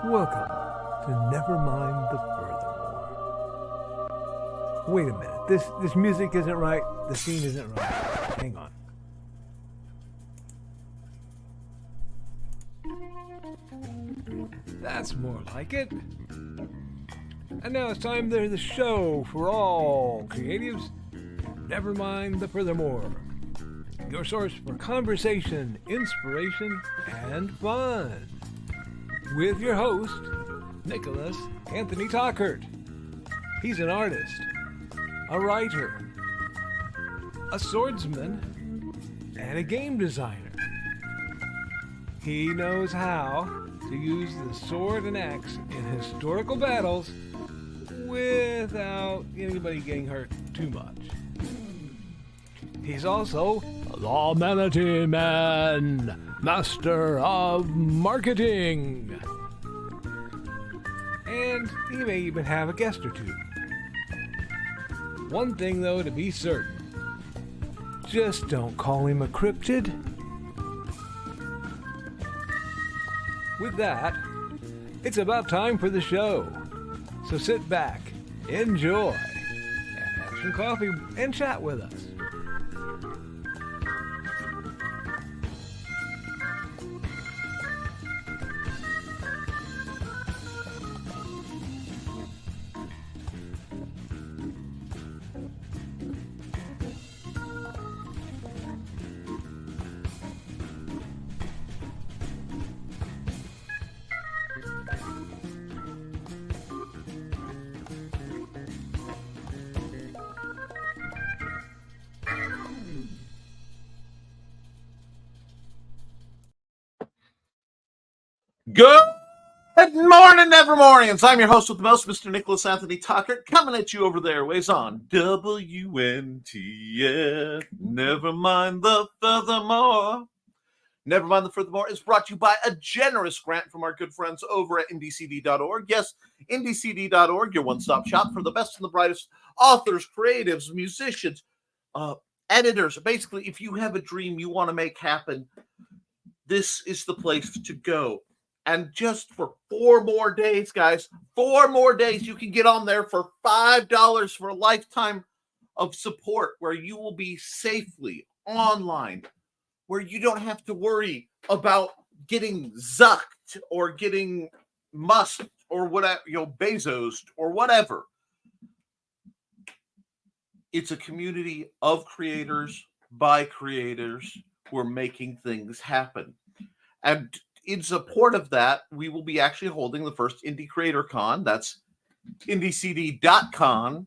Welcome to Nevermind The Furthermore. Wait a minute, this music isn't right, the scene isn't right. Hang on. That's more like it. And now it's time for the show for all creatives. Nevermind The Furthermore. Your source for conversation, inspiration, and fun. With your host, Nicholas Anthony Tockert. He's an artist, a writer, a swordsman, and a game designer. He knows how to use the sword and axe in historical battles without anybody getting hurt too much. He's also the Manatee Man, master of marketing. And he may even have a guest or two. One thing, though, to be certain. Just don't call him a cryptid. With that, it's about time for the show. So sit back, enjoy, and have some coffee and chat with us. Good morning, Nevermornings. I'm your host with the most, Mr. Nicholas Anthony Tockert, coming at you over the airways on WNTF. Nevermind the Furthermore. Nevermind the Furthermore is brought to you by a generous grant from our good friends over at IndieCD.org. Yes, IndieCD.org, your one-stop shop for the best and the brightest authors, creatives, musicians, editors. Basically, if you have a dream you want to make happen, this is the place to go. And just for 4 more days, guys, 4 more days, you can get on there for $5 for a lifetime of support where you will be safely online, where you don't have to worry about getting zucked or getting musked or whatever, Bezos or whatever. It's a community of creators by creators who are making things happen. And in support of that, we will be actually holding the first Indie Creator Con. That's IndieCD.con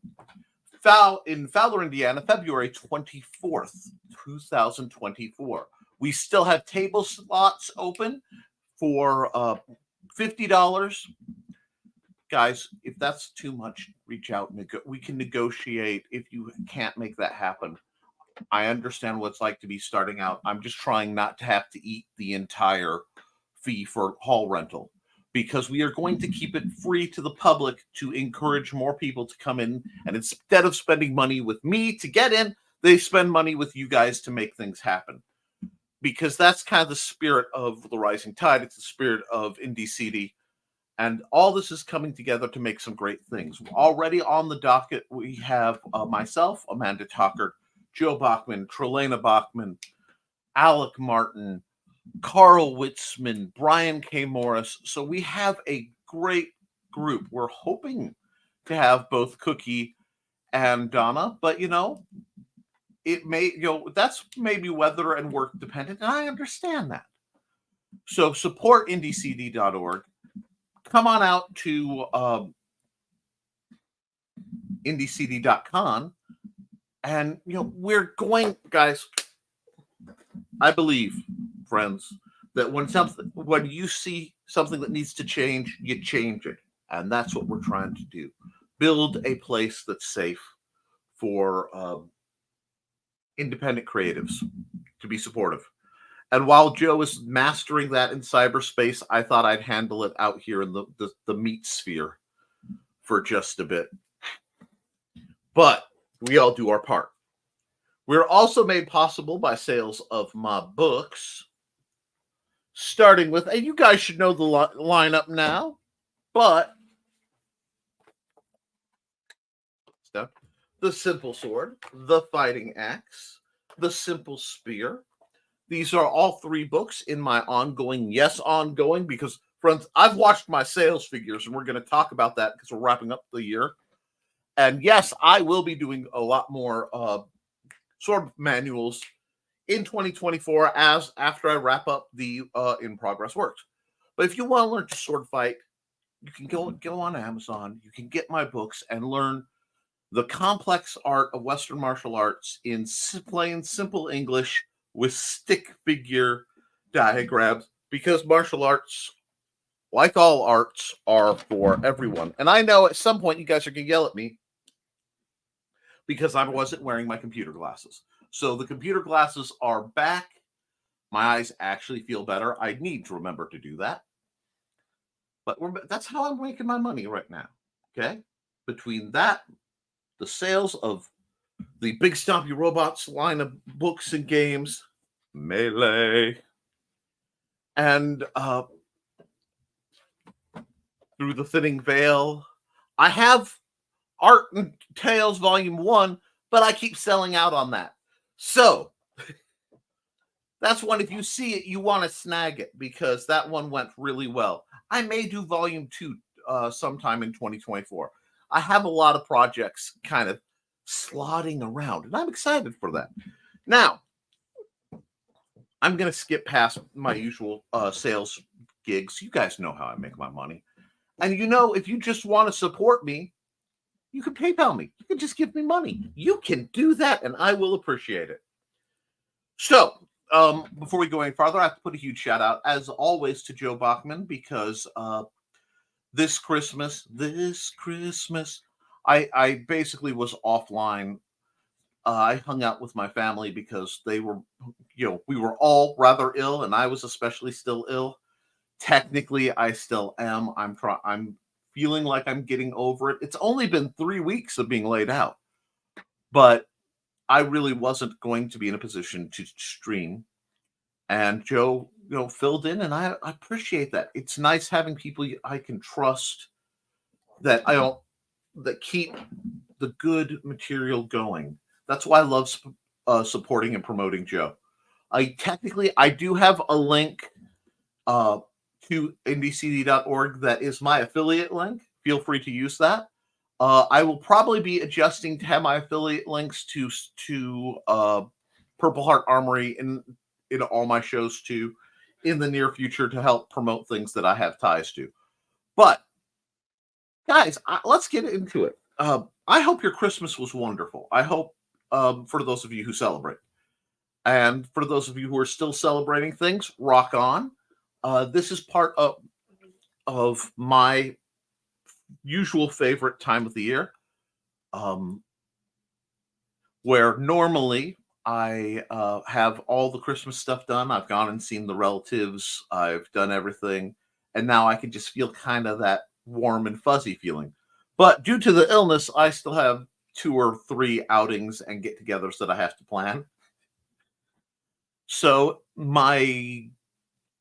in Fowler, Indiana, February 24th, 2024. We still have table slots open for $50. Guys, if that's too much, reach out. We can negotiate if you can't make that happen. I understand what it's like to be starting out. I'm just trying not to have to eat the entire fee for hall rental, because we are going to keep it free to the public to encourage more people to come in, and instead of spending money with me to get in, they spend money with you guys to make things happen, because that's kind of the spirit of the Rising Tide. It's the spirit of IndieCD, and all this is coming together to make some great things. Already on the docket, we have myself, Amanda Tockert, Joe Bachman, Trelena Bachman, Alec Martin, Carl Witzman, Brian K. Morris. So we have a great group. We're hoping to have both Cookie and Donna, but it may, that's maybe weather and work dependent, and I understand that. So support IndieCD.org. Come on out to IndieCD.com, and we're going, guys. I believe, friends, that when you see something that needs to change, you change it. And that's what we're trying to do. Build a place that's safe for independent creatives to be supportive. And while Joe is mastering that in cyberspace, I thought I'd handle it out here in the meat sphere for just a bit. But we all do our part. We're also made possible by sales of my books, starting with, and you guys should know the lineup now. But the simple sword, the fighting axe, the simple spear. These are all 3 books in my ongoing, because friends, I've watched my sales figures, and we're going to talk about that because we're wrapping up the year. And yes, I will be doing a lot more sword manuals in 2024 as after I wrap up the in progress works. But if you want to learn to sword fight, you can go on Amazon. You can get my books and learn the complex art of Western martial arts in plain, simple English with stick figure diagrams, because martial arts, like all arts, are for everyone. And I know at some point you guys are going to yell at me because I wasn't wearing my computer glasses. So the computer glasses are back. My eyes actually feel better. I need to remember to do that. But that's how I'm making my money right now. Okay? Between that, the sales of the Big Stompy Robots line of books and games, Melee, and Through the Thinning Veil. I have Art and Tales Volume 1, but I keep selling out on that. So, that's one, if you see it, you want to snag it, because that one went really well. I may do Volume 2 sometime in 2024. I have a lot of projects kind of slotting around, and I'm excited for that. Now, I'm going to skip past my usual sales gigs. You guys know how I make my money. And if you just want to support me, you can PayPal me. You can just give me money. You can do that, and I will appreciate it. So, before we go any farther, I have to put a huge shout out, as always, to Joe Bachman, because this Christmas, I basically was offline. I hung out with my family because they were, we were all rather ill, and I was especially still ill. Technically, I still am. I'm feeling like I'm getting over it. It's only been 3 weeks of being laid out, but I really wasn't going to be in a position to stream. And Joe, filled in, and I appreciate that. It's nice having people I can trust that keep the good material going. That's why I love supporting and promoting Joe. I do have a link to IndieCD.org that is my affiliate link. Feel free to use that. I will probably be adjusting to have my affiliate links to Purple Heart Armory in all my shows too in the near future to help promote things that I have ties to. But guys, let's get into it. I hope your Christmas was wonderful. I hope for those of you who celebrate, and for those of you who are still celebrating things, rock on. This is part of my usual favorite time of the year, where normally I have all the Christmas stuff done. I've gone and seen the relatives. I've done everything. And now I can just feel kind of that warm and fuzzy feeling. But due to the illness, I still have 2 or 3 outings and get-togethers that I have to plan. So my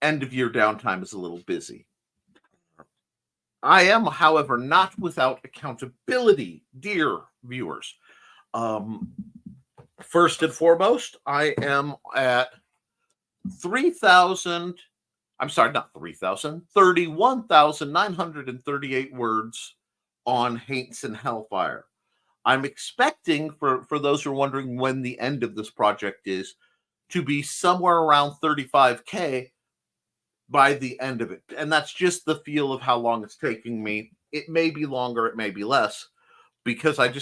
end-of-year downtime is a little busy. I am, however, not without accountability, dear viewers. First and foremost, I am at 31,938 words on Hates and Hellfire. I'm expecting, for those who are wondering when the end of this project is, to be somewhere around 35K by the end of it. And that's just the feel of how long it's taking me. It may be longer, it may be less, because I'm at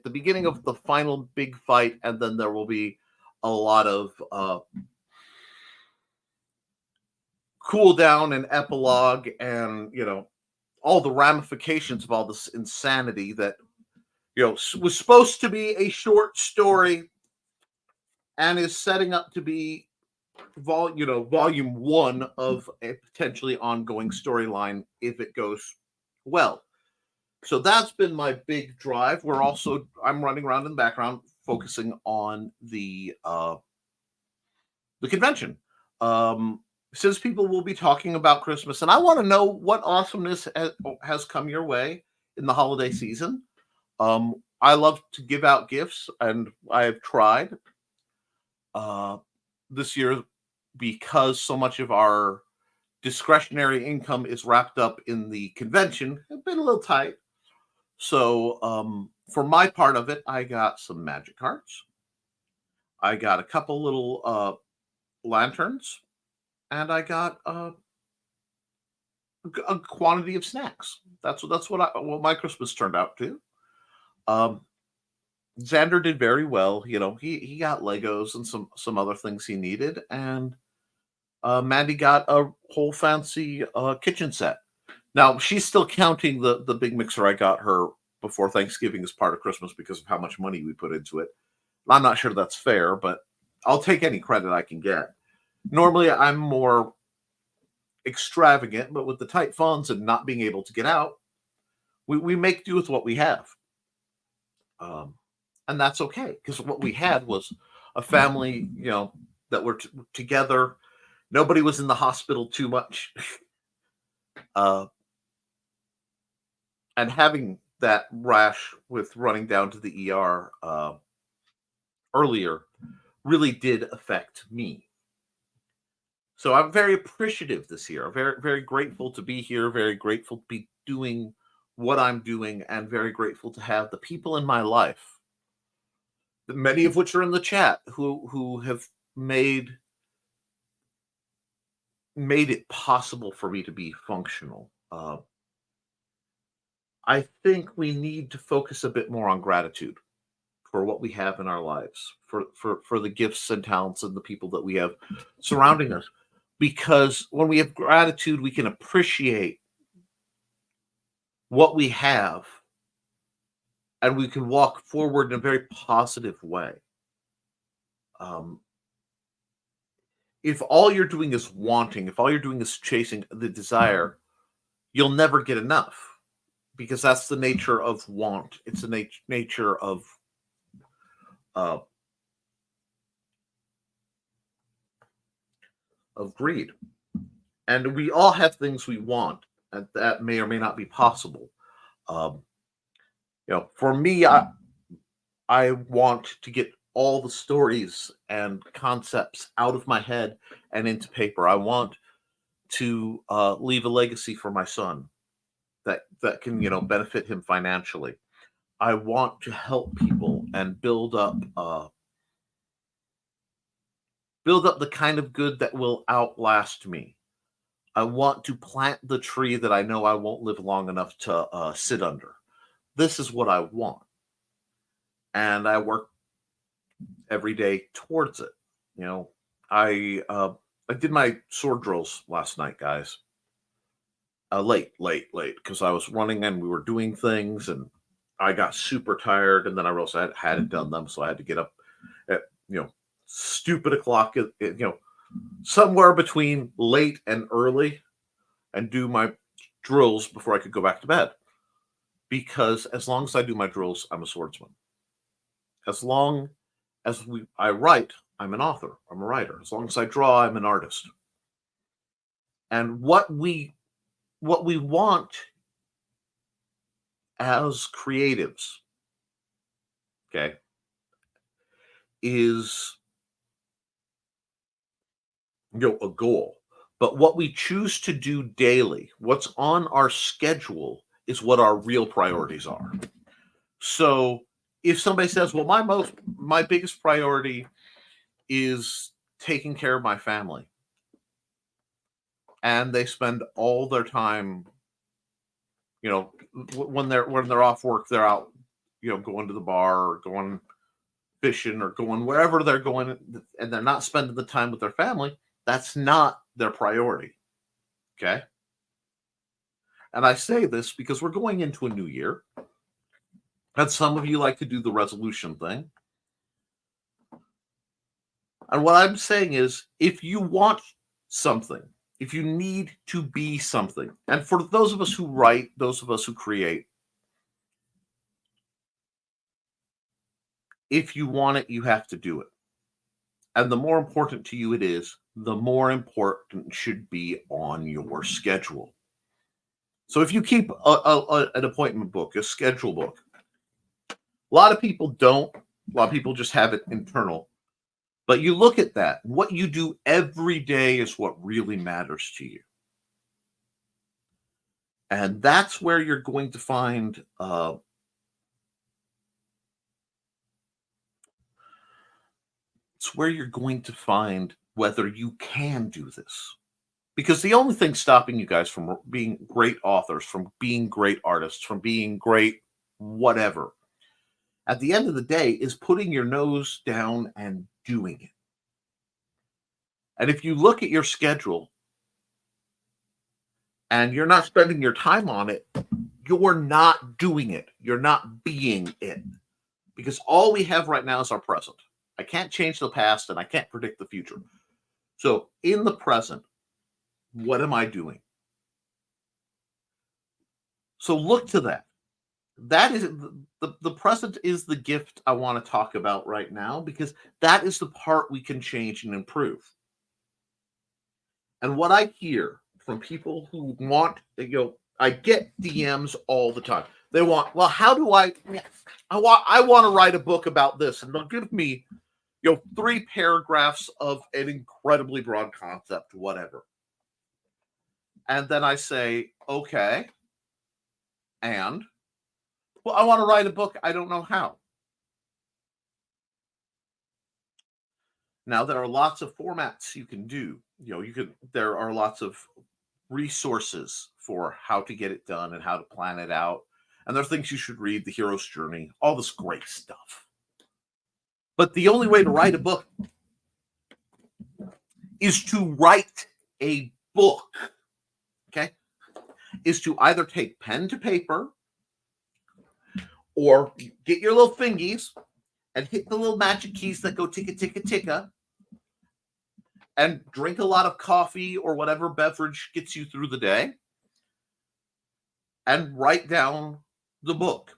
the beginning of the final big fight, and then there will be a lot of cool down and epilogue and, all the ramifications of all this insanity that, was supposed to be a short story and is setting up to be volume 1 of a potentially ongoing storyline if it goes well. So that's been my big drive. I'm running around in the background focusing on the convention. since people will be talking about Christmas, and I want to know what awesomeness has come your way in the holiday season. I love to give out gifts, and I have tried uh, this year because so much of our discretionary income is wrapped up in the convention. I've been a little tight. So for my part of it, I got some magic cards. I got a couple little lanterns, and I got a quantity of snacks. What my Christmas turned out to. Um, Xander did very well. You know, he got Legos and some other things he needed, and Mandy got a whole fancy kitchen set. Now she's still counting the big mixer I got her before Thanksgiving as part of Christmas because of how much money we put into it. I'm not sure that's fair, but I'll take any credit I can get. Normally, I'm more extravagant, but with the tight funds and not being able to get out, we make do with what we have. And that's okay because what we had was a family, you know, that were together. Nobody was in the hospital too much. And having that rash with running down to the ER earlier really did affect me. So I'm very appreciative this year. Very, very grateful to be here. Very grateful to be doing what I'm doing, and very grateful to have the people in my life, many of which are in the chat, who have made it possible for me to be functional. I think we need to focus a bit more on gratitude for what we have in our lives, for the gifts and talents and the people that we have surrounding us. Because when we have gratitude, we can appreciate what we have, and we can walk forward in a very positive way. If all you're doing is wanting, if all you're doing is chasing the desire, you'll never get enough, because that's the nature of want. It's the nature of greed. And we all have things we want, and that may or may not be possible. You know, for me, I want to get all the stories and concepts out of my head and into paper. I want to leave a legacy for my son that can, you know, benefit him financially. I want to help people and build up the kind of good that will outlast me. I want to plant the tree that I know I won't live long enough to sit under. This is what I want, and I work every day towards it. You know, I did my sword drills last night, guys. Late, because I was running and we were doing things, and I got super tired, and then I realized I hadn't done them, so I had to get up at, you know, stupid o'clock, you know, somewhere between late and early, and do my drills before I could go back to bed. Because as long as I do my drills, I'm a swordsman. As long as I write, I'm an author. I'm a writer. As long as I draw, I'm an artist. And what we want as creatives, okay, is, you know, a goal. But what we choose to do daily, what's on our schedule, is what our real priorities are. So if somebody says, well, my biggest priority is taking care of my family, and they spend all their time, you know, when they're off work, they're out, you know, going to the bar or going fishing or going wherever they're going, and they're not spending the time with their family, that's not their priority. Okay. And I say this because we're going into a new year, and some of you like to do the resolution thing. And what I'm saying is, if you want something, if you need to be something, and for those of us who write, those of us who create, if you want it, you have to do it. And the more important to you it is, the more important it should be on your schedule. So if you keep an appointment book, a schedule book, a lot of people don't. A lot of people just have it internal. But you look at that. What you do every day is what really matters to you. And that's where you're going to find it's where you're going to find whether you can do this. Because the only thing stopping you guys from being great authors, from being great artists, from being great whatever, at the end of the day, is putting your nose down and doing it. And if you look at your schedule and you're not spending your time on it, you're not doing it. You're not being it. Because all we have right now is our present. I can't change the past and I can't predict the future. So in the present, what am I doing? So look to that. That is the present is the gift I want to talk about right now, because that is the part we can change and improve. And what I hear from people who want, I get DMs all the time. They want, well, how do I want to write a book about this, and they'll give me 3 paragraphs of an incredibly broad concept, whatever. And then I say, okay, and well, I want to write a book. I don't know how. Now, there are lots of formats you can do. There are lots of resources for how to get it done and how to plan it out. And there are things you should read, The Hero's Journey, all this great stuff. But the only way to write a book is to write a book, okay? Is to either take pen to paper or get your little fingies and hit the little magic keys that go ticka, ticka, ticka, and drink a lot of coffee or whatever beverage gets you through the day and write down the book.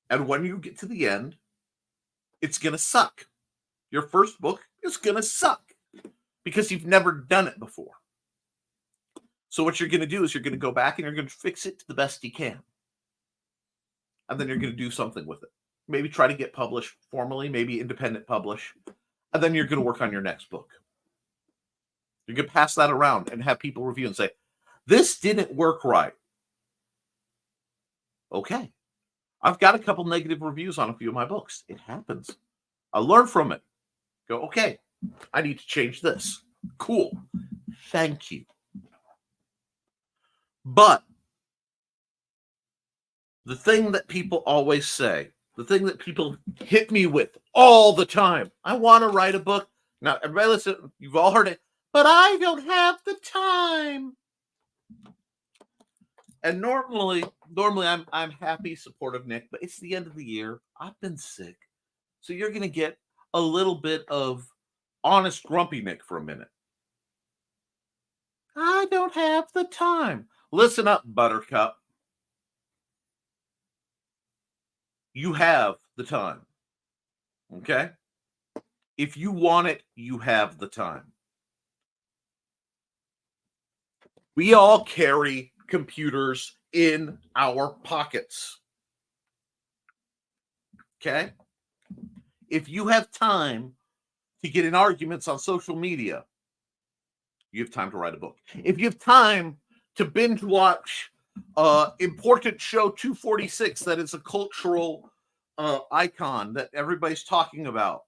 And when you get to the end, it's going to suck. Your first book is going to suck because you've never done it before. So what you're going to do is you're going to go back and you're going to fix it to the best you can. And then you're going to do something with it. Maybe try to get published formally, maybe independent publish. And then you're going to work on your next book. You're going to pass that around and have people review and say, this didn't work right. Okay. I've got a couple negative reviews on a few of my books. It happens. I learn from it. Go, okay, I need to change this. Cool. Thank you. But the thing that people always say, the thing that people hit me with all the time, I want to write a book. Now, everybody listen, you've all heard it, but I don't have the time. And normally I'm happy, supportive, Nick, but it's the end of the year. I've been sick. So you're going to get a little bit of honest grumpy Nick for a minute. I don't have the time. Listen up, Buttercup. You have the time. Okay? If you want it, you have the time. We all carry computers in our pockets. Okay? If you have time to get in arguments on social media, you have time to write a book. If you have time to binge watch important show 246 that is a cultural icon that everybody's talking about,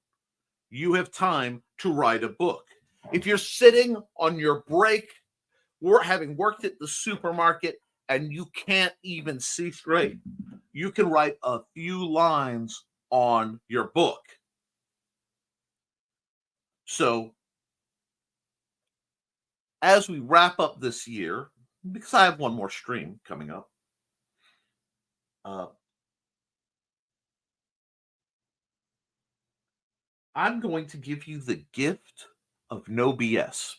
you have time to write a book. If you're sitting on your break, having worked at the supermarket, and you can't even see straight, you can write a few lines on your book. So, as we wrap up this year, because I have one more stream coming up, I'm going to give you the gift of no BS.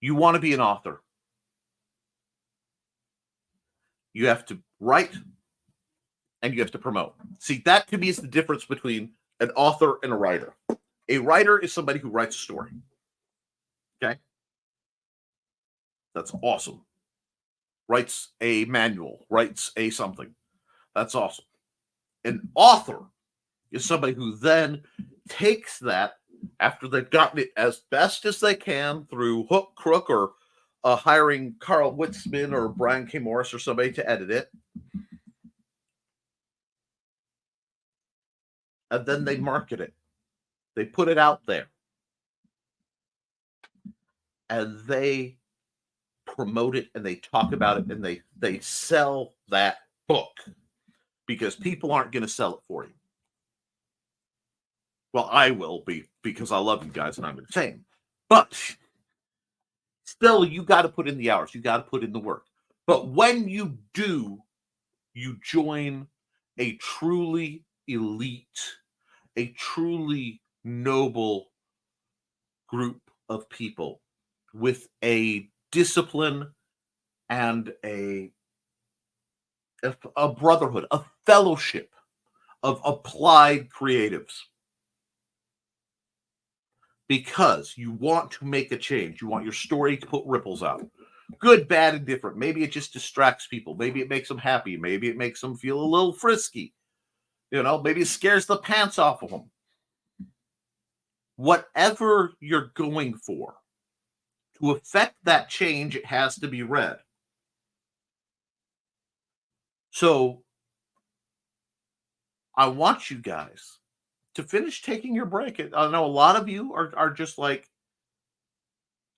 You want to be an author. You have to write and you have to promote. See, that to me is the difference between an author and a writer. A writer is somebody who writes a story. Okay? That's awesome. Writes a manual, writes a something. That's awesome. An author is somebody who then takes that after they've gotten it as best as they can through hook, crook, or hiring Carl Witzman or Brian K. Morris or somebody to edit it. And then they market it. They put it out there. And they promote it and they talk about it and they sell that book because people aren't going to sell it for you. Well, I will be because I love you guys and I'm insane. But still, you got to put in the hours. You got to put in the work. But when you do, you join a truly elite, a truly noble group of people with a discipline and a brotherhood, a fellowship of applied creatives. Because you want to make a change. You want your story to put ripples out. Good, bad, and different. Maybe it just distracts people. Maybe it makes them happy. Maybe it makes them feel a little frisky. You know, maybe it scares the pants off of them. Whatever you're going for, to affect that change, it has to be read. So, I want you guys to finish taking your break. I know a lot of you are just like,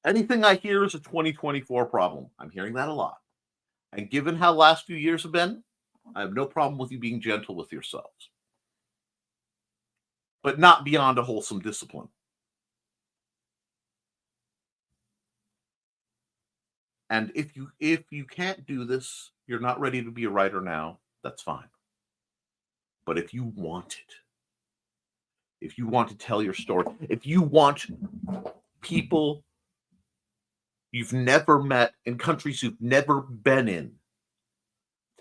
anything I hear is a 2024 problem. I'm hearing that a lot. And given how last few years have been, I have no problem with you being gentle with yourselves. But not beyond a wholesome discipline. And if you can't do this, you're not ready to be a writer now, that's fine. But if you want it, if you want to tell your story, if you want people you've never met in countries you've never been in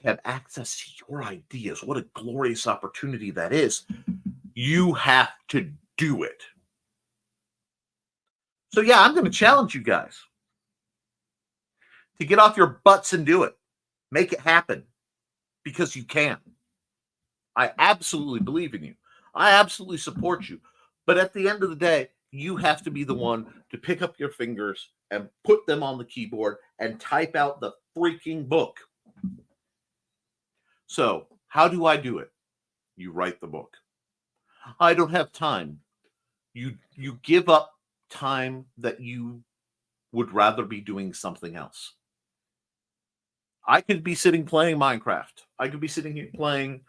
to have access to your ideas, what a glorious opportunity that is. You have to do it. So yeah, I'm going to challenge you guys to get off your butts and do it. Make it happen because you can. I absolutely believe in you. I absolutely support you. But at the end of the day, you have to be the one to pick up your fingers and put them on the keyboard and type out the freaking book. So, how do I do it? You write the book. I don't have time. You give up time that you would rather be doing something else. I could be sitting playing Minecraft. I could be sitting here playing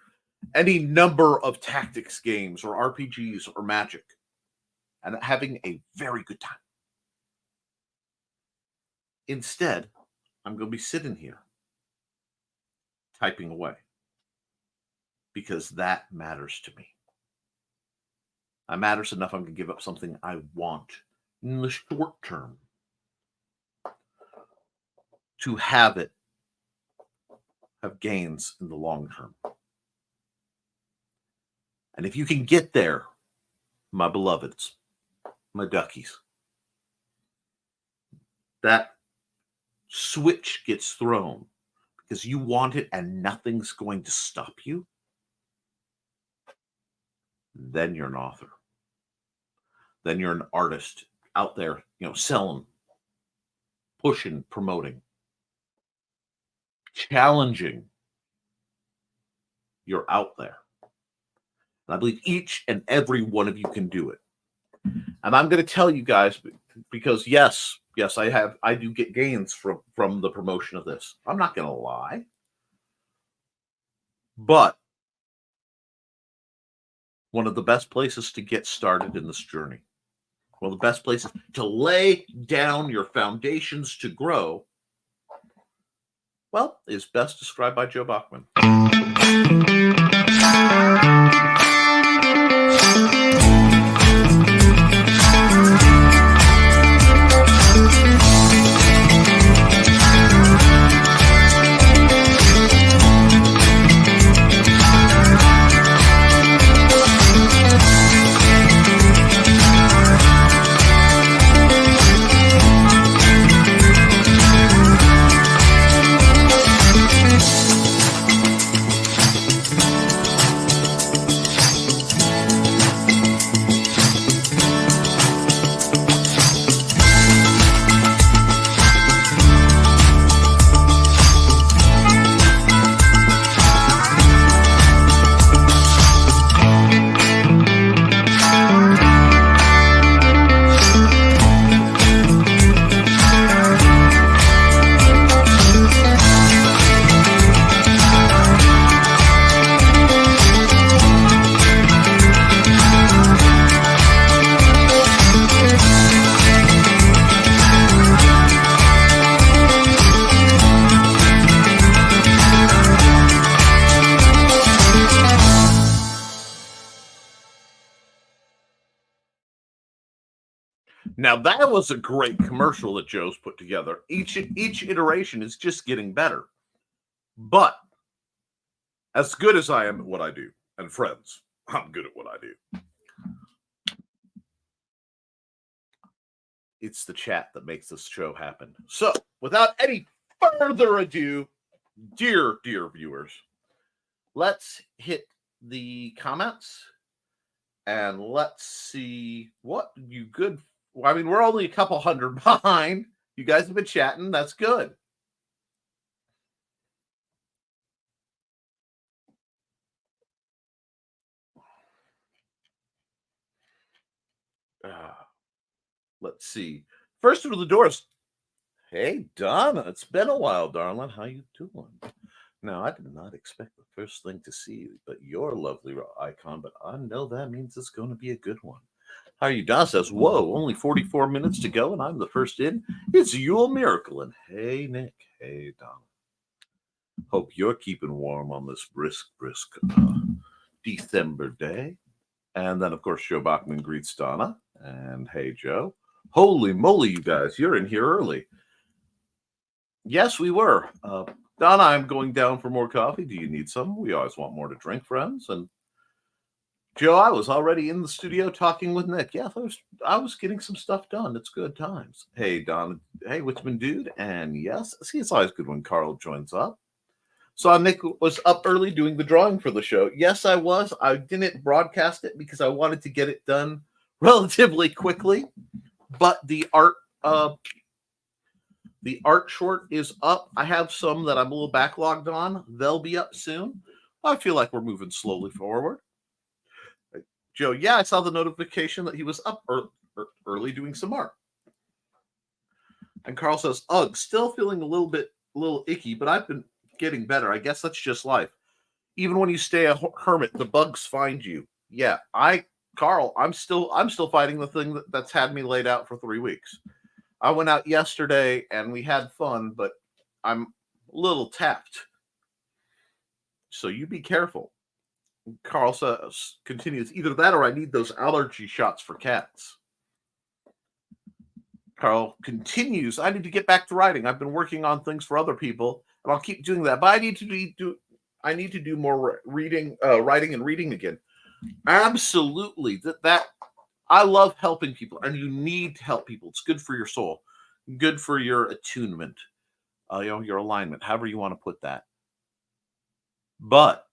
any number of tactics games or RPGs or Magic and having a very good time. Instead, I'm going to be sitting here typing away because that matters to me. That matters enough I'm going to give up something I want in the short term to have it have gains in the long term. And if you can get there, my beloveds, my duckies, that switch gets thrown because you want it and nothing's going to stop you, then you're an author. Then you're an artist out there, selling, pushing, promoting, challenging. You're out there. And I believe each and every one of you can do it. And I'm going to tell you guys, because yes, I do get gains from the promotion of this. I'm not going to lie. But one of the best places to get started in this journey, one of the best places to lay down your foundations to grow, well, is best described by Joe Bachman. Now that was a great commercial that Joe's put together. Each iteration is just getting better. But as good as I am at what I do, and friends, I'm good at what I do. It's the chat that makes this show happen. So, without any further ado, dear viewers, let's hit the comments and let's see what you good. I mean, we're only a couple hundred behind. You guys have been chatting. That's good. Let's see. First through the doors. Hey, Donna. It's been a while, darling. How you doing? Now, I did not expect the first thing to see you, but your lovely icon, but I know that means it's going to be a good one. How are you? Donna says, whoa, only 44 minutes to go, and I'm the first in. It's Yule Miracle. And hey, Nick. Hey, Donna. Hope you're keeping warm on this brisk December day. And then, of course, Joe Bachman greets Donna. And hey, Joe. Holy moly, you guys, you're in here early. Yes, we were. Donna, I'm going down for more coffee. Do you need some? We always want more to drink, friends. And Joe, I was already in the studio talking with Nick. Yeah, I was getting some stuff done. It's good times. Hey, Donna. Hey, Witchman Dude. And yes, see, it's always good when Carl joins up. So Nick was up early doing the drawing for the show. Yes, I was. I didn't broadcast it because I wanted to get it done relatively quickly. But the art short is up. I have some that I'm a little backlogged on. They'll be up soon. I feel like we're moving slowly forward. Joe, yeah, I saw the notification that he was up early doing some art. And Carl says, ugh, still feeling a little icky, but I've been getting better. I guess that's just life. Even when you stay a hermit, the bugs find you. Yeah, Carl, I'm still fighting the thing that's had me laid out for 3 weeks. I went out yesterday and we had fun, but I'm a little tapped. So you be careful. Carl says, continues, either that or I need those allergy shots for cats. Carl continues, I need to get back to writing. I've been working on things for other people, and I'll keep doing that. But I need to do more reading, writing and reading again. Absolutely. That I love helping people, and you need to help people. It's good for your soul, good for your attunement, your alignment, however you want to put that. But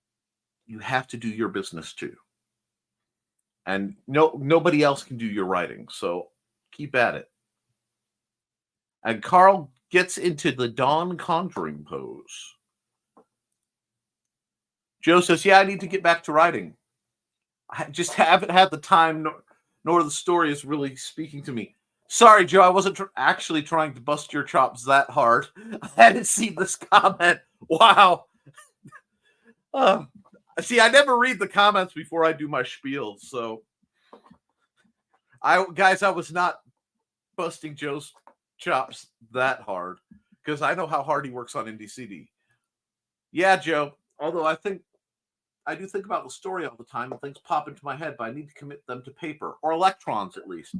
you have to do your business too. And nobody else can do your writing, so keep at it. And Carl gets into the dawn conjuring pose. Joe says, yeah, I need to get back to writing. I just haven't had the time, nor the story is really speaking to me. Sorry, Joe, I wasn't actually trying to bust your chops that hard. I hadn't seen this comment. Wow. See, I never read the comments before I do my spiel, so I was not busting Joe's chops that hard because I know how hard he works on IndieCD. Yeah, Joe, although I do think about the story all the time and things pop into my head, but I need to commit them to paper or electrons at least.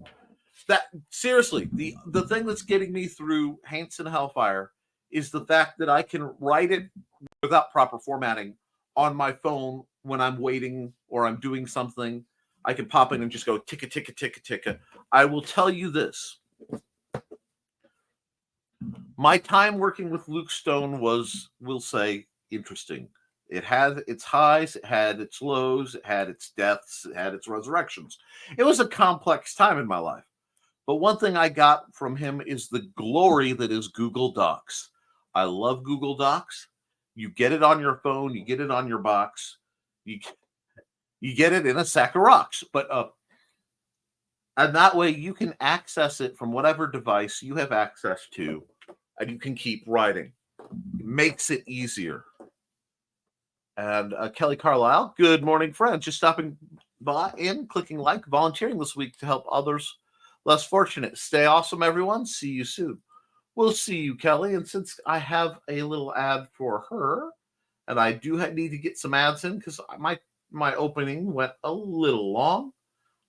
That seriously, the thing that's getting me through Haints and Hellfire is the fact that I can write it without proper formatting on my phone when I'm waiting or I'm doing something. I can pop in and just go ticka, ticka, ticka, ticka. I will tell you this. My time working with Luke Stone was, we'll say, interesting. It had its highs, it had its lows, it had its deaths, it had its resurrections. It was a complex time in my life. But one thing I got from him is the glory that is Google Docs. I love Google Docs. You get it on your phone, you get it on your box, you get it in a sack of rocks. But and that way you can access it from whatever device you have access to, and you can keep writing. It makes it easier. And Kelly Carlisle, good morning, friends. Just stopping by and clicking like, volunteering this week to help others less fortunate. Stay awesome, everyone. See you soon. We'll see you, Kelly. And since I have a little ad for her, and I do need to get some ads in because my opening went a little long.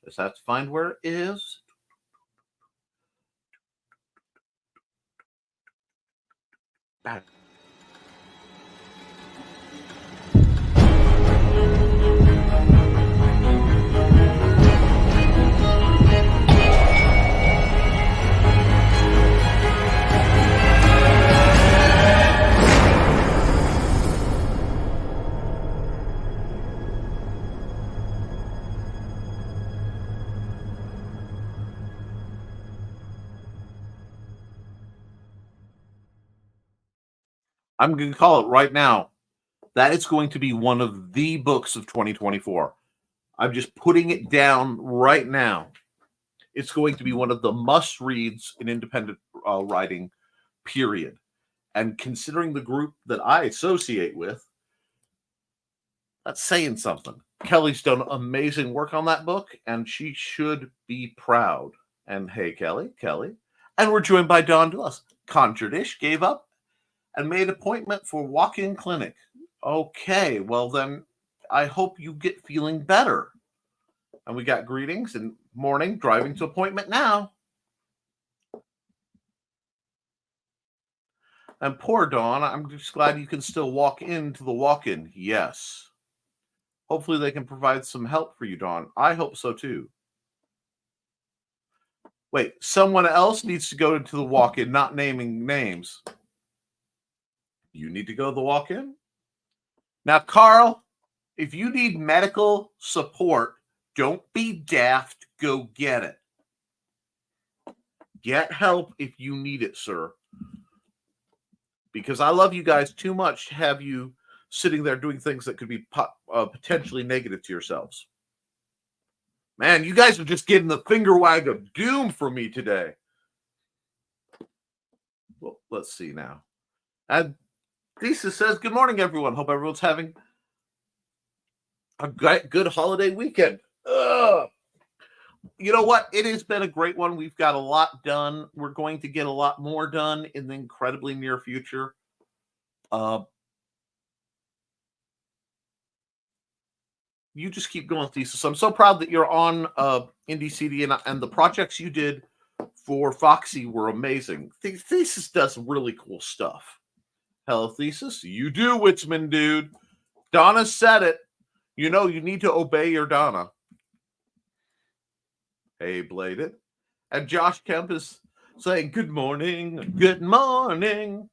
Just have to find where it is. back. I'm going to call it right now. That is going to be one of the books of 2024. I'm just putting it down right now. It's going to be one of the must-reads in independent writing, period. And considering the group that I associate with, that's saying something. Kelly's done amazing work on that book, and she should be proud. And hey, Kelly. And we're joined by Don Dulles. Conjure-ish gave up and made an appointment for walk-in clinic. Okay, well then, I hope you get feeling better. And we got greetings and morning, driving to appointment now. And poor Dawn, I'm just glad you can still walk into the walk-in. Yes. Hopefully they can provide some help for you, Dawn. I hope so too. Wait, someone else needs to go into the walk-in, not naming names. You need to go to the walk-in? Now, Carl, if you need medical support, don't be daft. Go get it. Get help if you need it, sir. Because I love you guys too much to have you sitting there doing things that could be potentially negative to yourselves. Man, you guys are just getting the finger wag of doom for me today. Well, let's see now. And Lisa says, good morning, everyone. Hope everyone's having a good holiday weekend. Ugh. You know what? It has been a great one. We've got a lot done. We're going to get a lot more done in the incredibly near future. You just keep going, Thesis. I'm so proud that you're on IndieCD, and the projects you did for Foxy were amazing. Thesis does really cool stuff. Hello, Thesis. You do, Witzman, dude. Donna said it. You know you need to obey your Donna. Hey, Bladed. And Josh Kemp is saying, good morning. Good morning.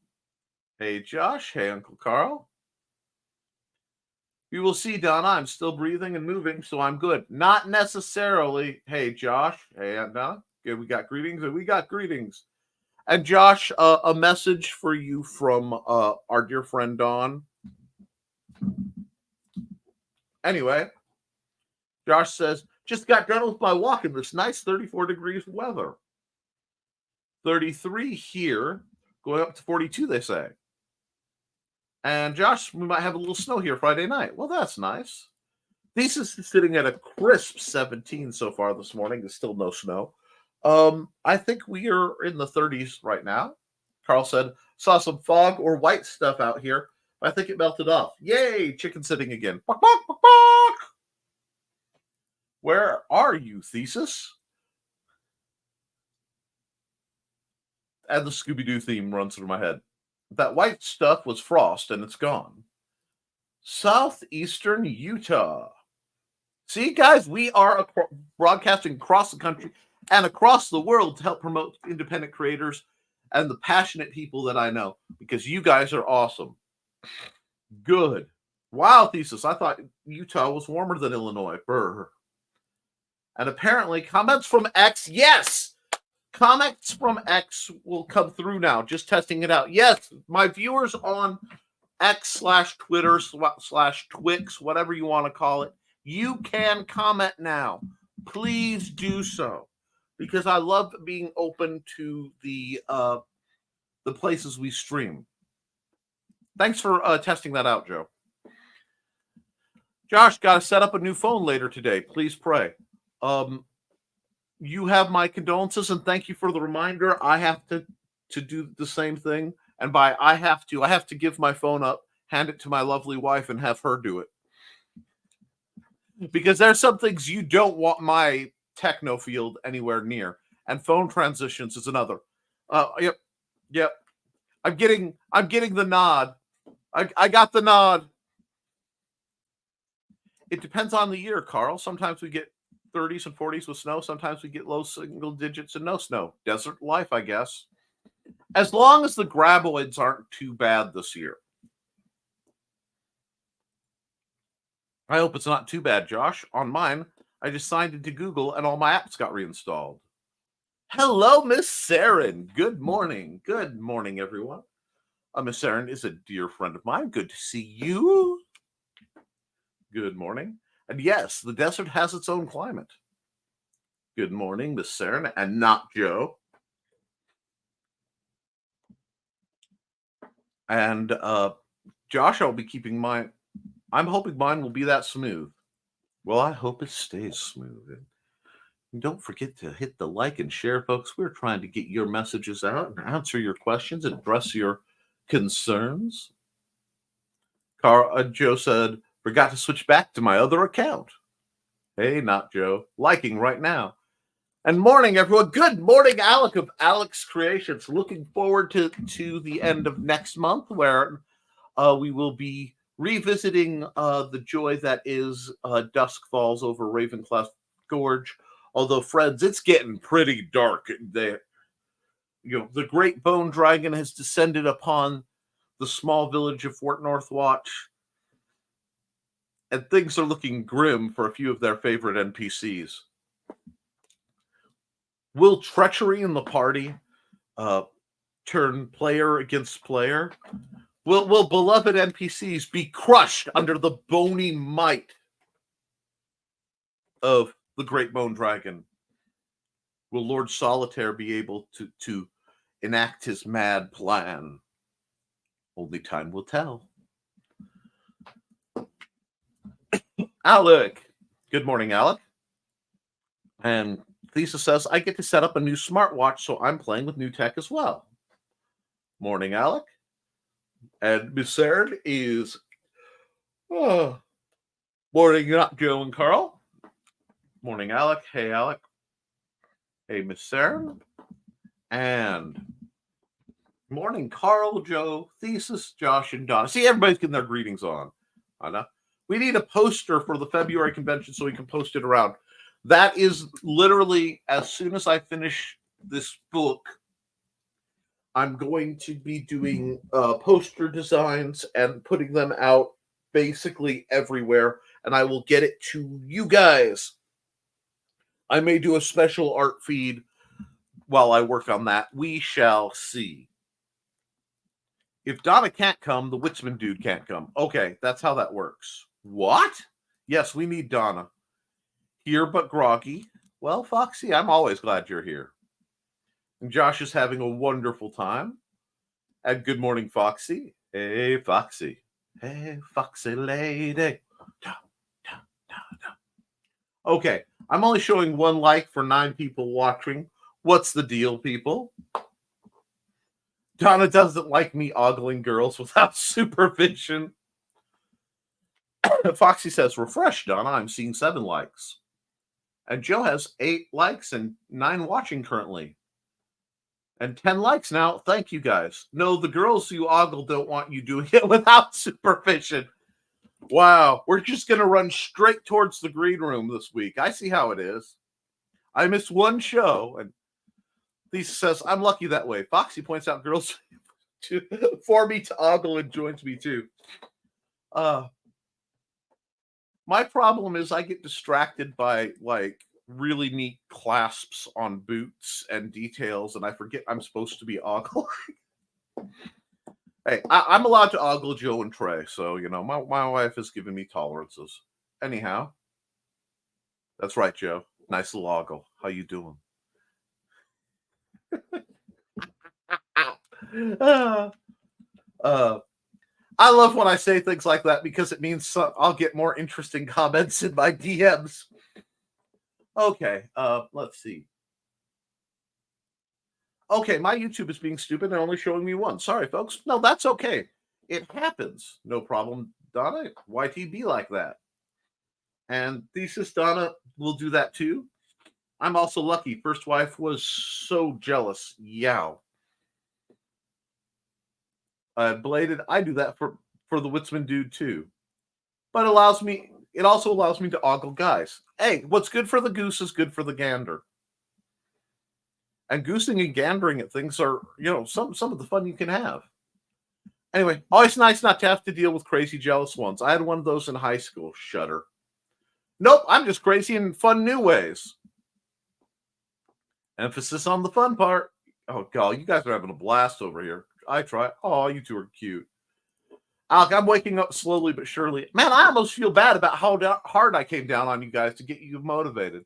Hey, Josh. Hey, Uncle Carl. You will see, Donna, I'm still breathing and moving, so I'm good. Not necessarily. Hey, Josh. Hey, Aunt Donna. Good, we got greetings, and we got greetings. And Josh, a message for you from our dear friend Dawn. Anyway, Josh says, just got done with my walk in this nice 34 degrees weather. 33 here, going up to 42, they say. And Josh, we might have a little snow here Friday night. Well, that's nice. Thesis is sitting at a crisp 17 so far this morning. There's still no snow. I think we are in the 30s right now. Carl said, saw some fog or white stuff out here. I think it melted off. Yay, chicken sitting again. Bark, bark, bark, bark. Where are you, Thesis? And the Scooby-Doo theme runs through my head. That white stuff was frost, and it's gone. Southeastern Utah. See, guys, we are broadcasting across the country and across the world to help promote independent creators and the passionate people that I know, because you guys are awesome. Good. Wow, Thesis. I thought Utah was warmer than Illinois. Brr. And apparently, comments from X. Yes! Comments from X will come through now. Just testing it out. Yes, my viewers on X/Twitter/Twix, whatever you want to call it, you can comment now. Please do so, because I love being open to the places we stream. Thanks for testing that out, Joe. Josh, got to set up a new phone later today. Please pray. You have my condolences, and thank you for the reminder. I have to do the same thing. And by I have to give my phone up, hand it to my lovely wife, and have her do it. Because there's some things you don't want my techno field anywhere near. And phone transitions is another. Yep. I'm getting the nod. I got the nod. It depends on the year, Carl. Sometimes we get 30s and 40s with snow. Sometimes we get low single digits and no snow. Desert life, I guess. As long as the graboids aren't too bad this year. I hope it's not too bad, Josh. On mine, I just signed into Google and all my apps got reinstalled. Hello, Miss Saren. Good morning. Good morning, everyone. Miss Saren is a dear friend of mine. Good to see you. Good morning. And yes, the desert has its own climate. Good morning, Miss Saren, and not Joe. And Josh, I'll be keeping mine. I'm hoping mine will be that smooth. Well, I hope it stays smooth. And don't forget to hit the like and share, folks. We're trying to get your messages out and answer your questions and address your concerns. Joe said, forgot to switch back to my other account. Hey, not Joe. Liking right now. And morning, everyone. Good morning, Alec of Alec's Creations. Looking forward to the end of next month where we will be revisiting the joy that is Dusk Falls over Ravenclaw Gorge. Although, friends, it's getting pretty dark there. You know, the great bone dragon has descended upon the small village of Fort Northwatch, and things are looking grim for a few of their favorite NPCs. Will treachery in the party turn player against player? Will beloved NPCs be crushed under the bony might of the Great Bone Dragon? Will Lord Solitaire be able to enact his mad plan? Only time will tell. Alec. Good morning, Alec. And Lisa says, I get to set up a new smartwatch, so I'm playing with new tech as well. Morning, Alec. And Miss Saren is morning, not Joe and Carl. Morning, Alec. Hey, Alec. Hey, Miss Saren. And morning, Carl, Joe, Thesis, Josh, and Donna. See, everybody's getting their greetings on. I know. We need a poster for the February convention so we can post it around. That is literally, as soon as I finish this book, I'm going to be doing poster designs and putting them out basically everywhere, and I will get it to you guys. I may do a special art feed while I work on that. We shall see. If Donna can't come, the Witzman dude can't come. Okay, that's how that works. What? Yes, we need Donna. Here but groggy. Well, Foxy, I'm always glad you're here. And Josh is having a wonderful time. And good morning, Foxy. Hey, Foxy. Hey, Foxy lady. Okay, I'm only showing one like for 9 people watching. What's the deal, people? Donna doesn't like me ogling girls without supervision. Foxy says, refresh, Donna. I'm seeing 7 likes. And Joe has 8 likes and 9 watching currently. And 10 likes now. Thank you, guys. No, the girls you ogle don't want you doing it without supervision. Wow. We're just going to run straight towards the green room this week. I see how it is. I missed one show. And Lisa says, I'm lucky that way. Foxy points out girls for me to ogle and joins me too. My problem is I get distracted by like really neat clasps on boots and details, and I forget I'm supposed to be ogling. Hey, I'm allowed to ogle Joe and Trey, so you know my wife has given me tolerances. Anyhow, that's right, Joe. Nice little ogle. How you doing? I love when I say things like that because it means I'll get more interesting comments in my DMs. Okay, let's see. Okay, my YouTube is being stupid and only showing me one. Sorry, folks. No, that's okay. It happens. No problem, Donna. YTB like that. And Thesis Donna will do that too. I'm also lucky. First wife was so jealous. Yow. Belated, I do that for the Witzman dude too. But it also allows me to ogle guys. Hey, what's good for the goose is good for the gander. And goosing and gandering at things are, some of the fun you can have. Anyway, always nice not to have to deal with crazy jealous ones. I had one of those in high school. Shudder. Nope, I'm just crazy in fun new ways. Emphasis on the fun part. Oh, God, you guys are having a blast over here. I try. Oh, you two are cute. Alec, I'm waking up slowly but surely. Man, I almost feel bad about how hard I came down on you guys to get you motivated.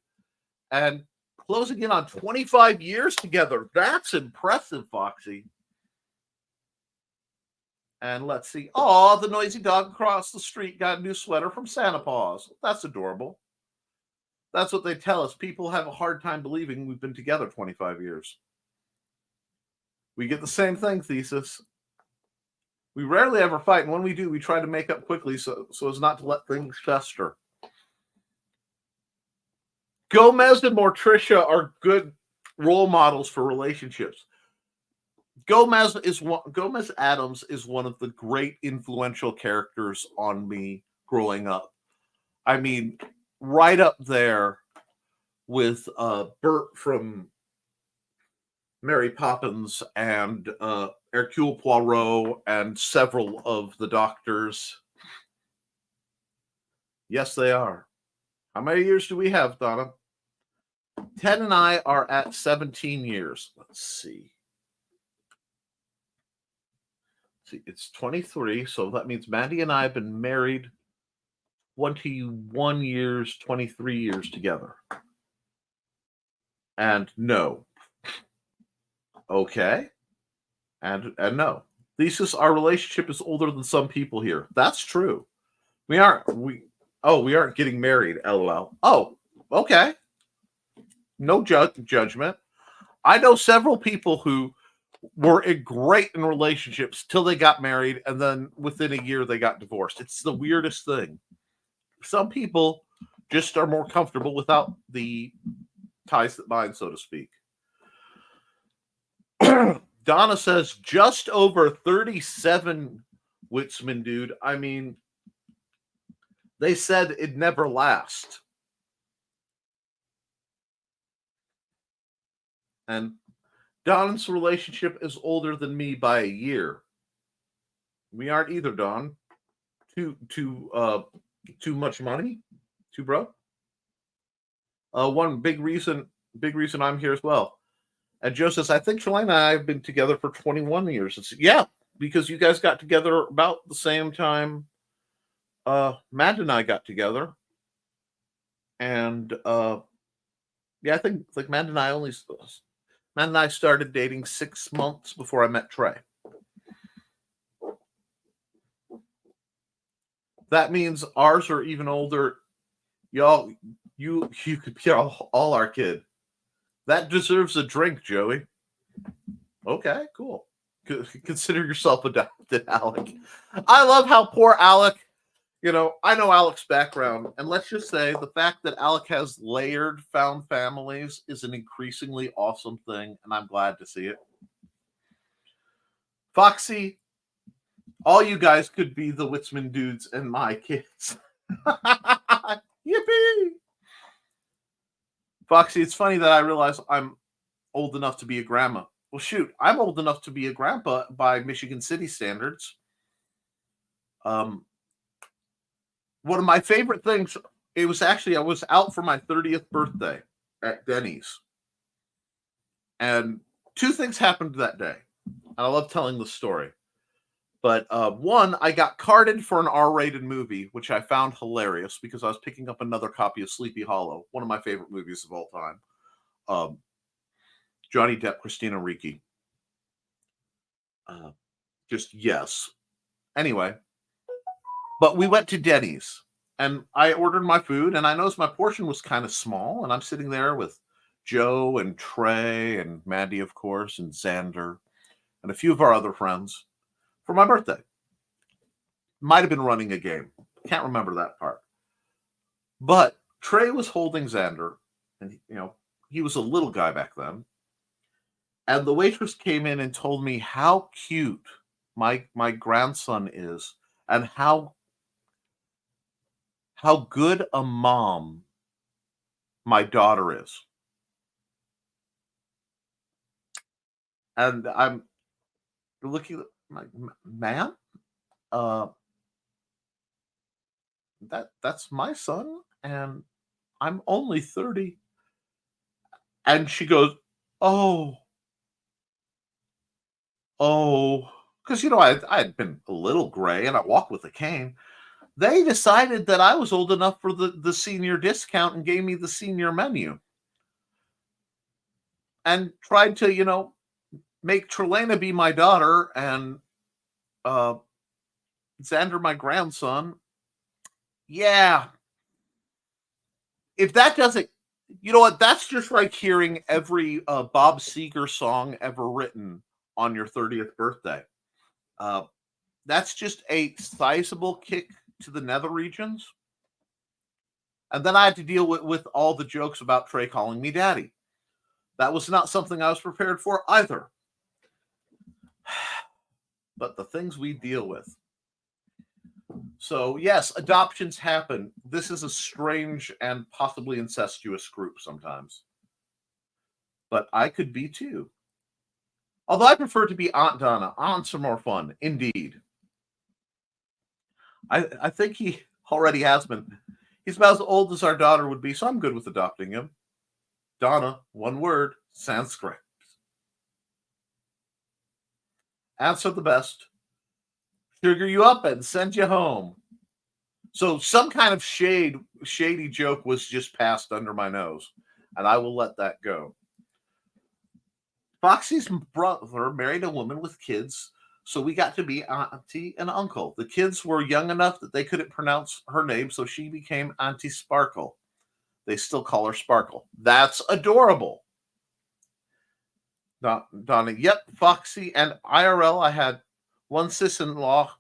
And closing in on 25 years together. That's impressive, Foxy. And let's see. Oh, the noisy dog across the street got a new sweater from Santa Paws. That's adorable. That's what they tell us. People have a hard time believing we've been together 25 years. We get the same thing, Thesis. We rarely ever fight, and when we do, we try to make up quickly so as not to let things fester. Gomez and Morticia are good role models for relationships. Gomez Adams is one of the great influential characters on me growing up. I mean, right up there with Bert from Mary Poppins and Hercule Poirot and several of the doctors. Yes, they are. How many years do we have, Donna? Ted and I are at 17 years. Let's see. It's 23, so that means Mandy and I have been married 21 years, 23 years together. And no. Okay. And no. Thesis, our relationship is older than some people here. That's true. We aren't getting married, LOL. Oh, okay. No judgment. I know several people who were great in relationships till they got married, and then within a year they got divorced. It's the weirdest thing. Some people just are more comfortable without the ties that bind, so to speak. Donna says just over 37, Witzman dude. I mean, they said it'd never last. And Don's relationship is older than me by a year. We aren't either, Don. Too much money? Too broke? One big reason I'm here as well. And Joe says, I think Shalane and I have been together for 21 years. Yeah, because you guys got together about the same time Matt and I got together. And yeah, I think like Matt and I started dating 6 months before I met Trey. That means ours are even older. Y'all, you could be all our kid. That deserves a drink, Joey. Okay, cool. Consider yourself adopted, Alec. I love how poor Alec, I know Alec's background, and let's just say the fact that Alec has layered found families is an increasingly awesome thing, and I'm glad to see it. Foxy, all you guys could be the Witzman dudes and my kids. Yippee! Foxy, it's funny that I realize I'm old enough to be a grandma. Well, shoot, I'm old enough to be a grandpa by Michigan City standards. One of my favorite things, I was out for my 30th birthday at Denny's. And two things happened that day. And I love telling the story. But one, I got carded for an R-rated movie, which I found hilarious because I was picking up another copy of Sleepy Hollow, one of my favorite movies of all time. Johnny Depp, Christina Ricci. Just yes. Anyway, but we went to Denny's, and I ordered my food, and I noticed my portion was kind of small, and I'm sitting there with Joe and Trey and Mandy, of course, and Xander, and a few of our other friends for my birthday. Might have been running a game. Can't remember that part. But Trey was holding Xander, and he was a little guy back then. And the waitress came in and told me how cute my grandson is, and how good a mom my daughter is. And I'm looking like, ma'am, uh, that's my son, and I'm only 30. And she goes, oh, oh, because I had been a little gray and I walk with a cane. They decided that I was old enough for the senior discount and gave me the senior menu and tried to, make Trelena be my daughter and uh, Xander my grandson. Yeah. If that doesn't, you know what? That's just like hearing every Bob Seger song ever written on your 30th birthday. That's just a sizable kick to the nether regions. And then I had to deal with all the jokes about Trey calling me daddy. That was not something I was prepared for either. But the things we deal with. So, yes, adoptions happen. This is a strange and possibly incestuous group sometimes. But I could be too. Although I prefer to be Aunt Donna. Aunts are more fun, indeed. I think he already has been. He's about as old as our daughter would be, so I'm good with adopting him. Donna, one word, Sanskrit. Answer the best. Sugar you up and send you home. So some kind of shady joke was just passed under my nose, and I will let that go. Foxy's brother married a woman with kids, so we got to be auntie and uncle. The kids were young enough that they couldn't pronounce her name, so she became Auntie Sparkle. They still call her Sparkle. That's adorable. Donna, yep, Foxy, and IRL, I had one sis-in-law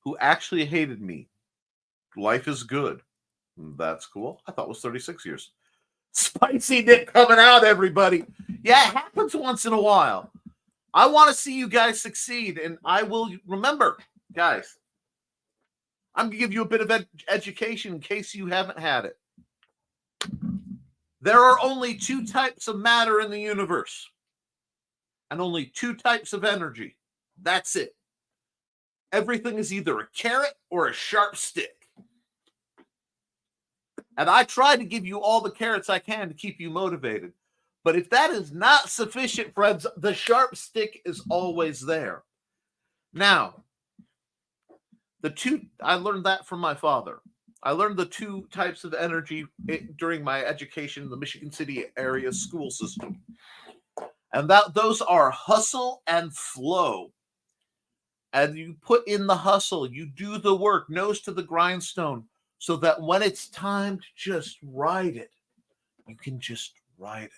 who actually hated me. Life is good. That's cool. I thought it was 36 years. Spicy Nick coming out, everybody. Yeah, it happens once in a while. I want to see you guys succeed, and I will remember, guys. I'm going to give you a bit of education in case you haven't had it. There are only two types of matter in the universe, and only two types of energy. That's it. Everything is either a carrot or a sharp stick. And I try to give you all the carrots I can to keep you motivated. But if that is not sufficient, friends, the sharp stick is always there. Now, I learned that from my father. I learned the two types of energy during my education in the Michigan City area school system. And those are hustle and flow. And you put in the hustle, you do the work, nose to the grindstone, so that when it's time to just ride it, you can just ride it.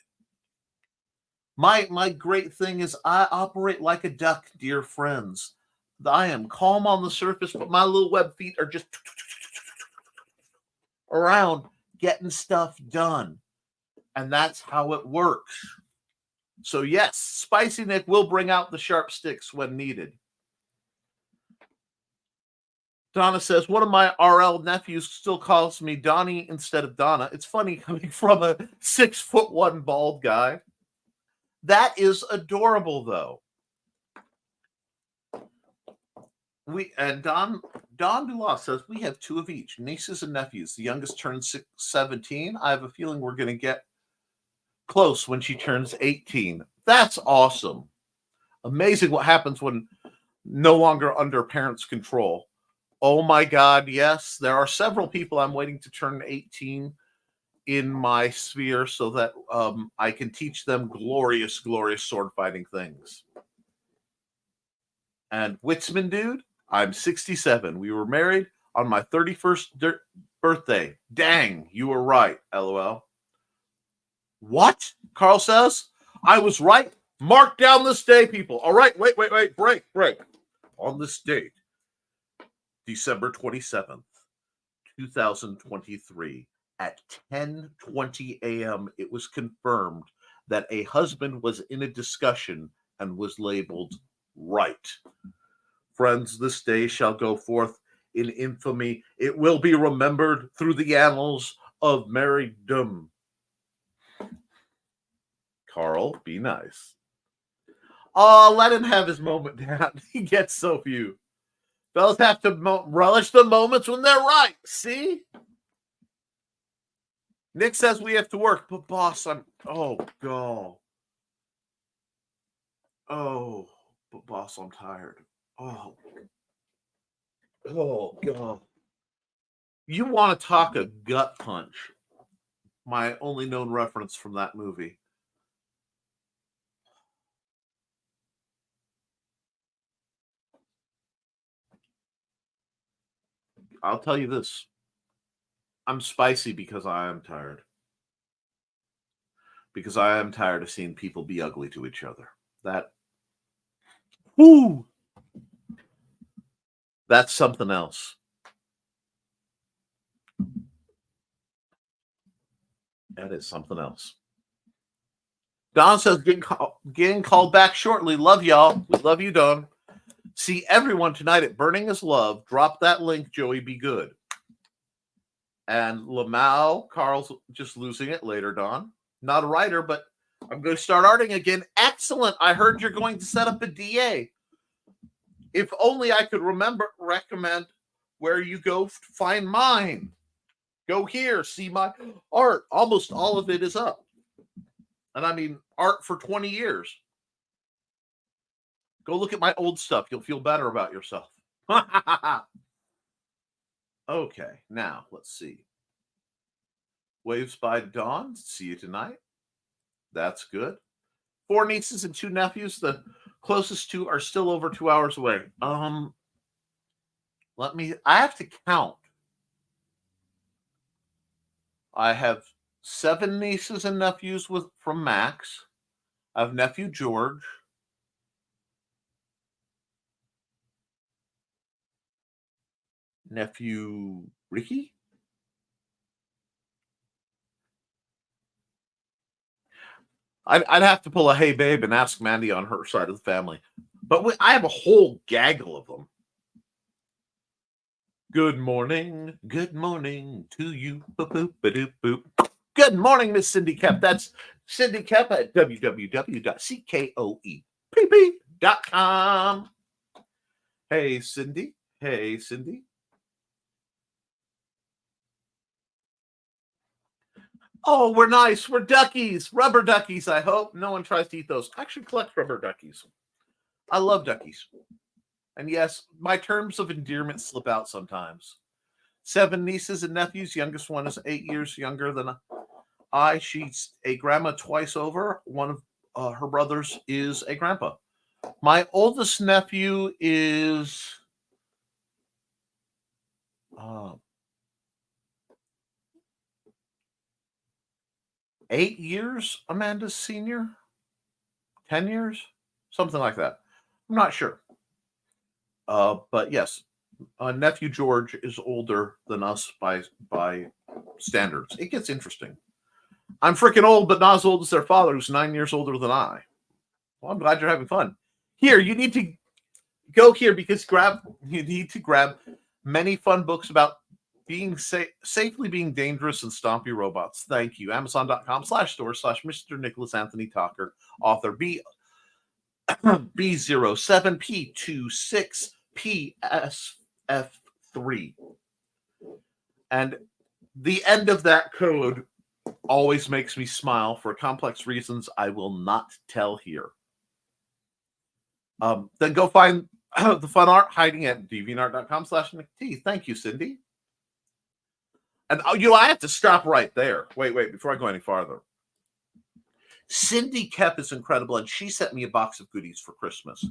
My great thing is I operate like a duck, dear friends. I am calm on the surface, but my little web feet are just around getting stuff done. And that's how it works. So yes, Spicy Nick will bring out the sharp sticks when needed. Donna says, one of my RL nephews still calls me Donnie instead of Donna. It's funny coming from a 6'1" bald guy. That is adorable, though. Don Dulas says, we have two of each, nieces and nephews. The youngest turns 17. I have a feeling we're going to get close when she turns 18. That's awesome. Amazing what happens when no longer under parents' control. Oh my God, yes. There are several people I'm waiting to turn 18 in my sphere so that I can teach them glorious, glorious sword fighting things. And Witzman dude, I'm 67. We were married on my 31st birthday. Dang, you were right, LOL. What? Carl says, I was right. Mark down this day, people. All right, wait, break. On this date, December 27th, 2023, at 10:20 a.m., it was confirmed that a husband was in a discussion and was labeled right. Friends, this day shall go forth in infamy. It will be remembered through the annals of marriedom. Carl, be nice. Oh, let him have his moment, Dan. He gets so few. Fellas have to relish the moments when they're right. See? Nick says we have to work, but boss, oh, God. Oh, but boss, I'm tired. Oh, God. You want to talk a gut punch? My only known reference from that movie. I'll tell you this. I'm spicy because I am tired. Because I am tired of seeing people be ugly to each other. Whoo! That's something else. That is something else. Don says, getting called back shortly. Love y'all. We love you, Don. See everyone tonight at Burning is Love. Drop that link, Joey. Be good. And Lamau, Carl's just losing it later, Don. Not a writer, but I'm going to start arting again. Excellent. I heard you're going to set up a DA. If only I could recommend where you go find mine. Go here, see my art. Almost all of it is up. And I mean, art for 20 years. Go look at my old stuff. You'll feel better about yourself. Okay, now let's see. Waves by Dawn. See you tonight. That's good. 4 nieces and 2 nephews. The closest 2 are still over 2 hours away. I have to count. I have 7 nieces and nephews from Max. I have nephew George. Nephew Ricky. I'd have to pull a hey babe and ask Mandy on her side of the family. But I have a whole gaggle of them. Good morning to you. Boop, boop, ba-doop, boop. Good morning, Miss Cindy Koepp. That's Cindy Koepp at www.CKOEPP.com. Hey, Cindy. Hey, Cindy. Oh, we're nice. We're duckies. Rubber duckies, I hope. No one tries to eat those. I actually collect rubber duckies. I love duckies. And yes, my terms of endearment slip out sometimes. 7 nieces and nephews. Youngest one is 8 years younger than I. She's a grandma twice over. One of her brothers is a grandpa. My oldest nephew is 8 years. Amanda's senior. 10 years, something like that. I'm not sure. But yes, nephew George is older than us by standards. It gets interesting. I'm freaking old, but not as old as their father, who's 9 years older than I. Well, I'm glad you're having fun. Here, you need to go here because you need to grab many fun books about being safely being dangerous and stompy robots. Thank you. Amazon.com/store/Mr. Nicholas Anthony Tockert, author B07P26PSF3. And the end of that code always makes me smile for complex reasons I will not tell here. Then go find the fun art hiding at deviantart.com/NickT. Thank you, Cindy. And I have to stop right there. Wait, before I go any farther. Cindy Koepp is incredible, and she sent me a box of goodies for Christmas.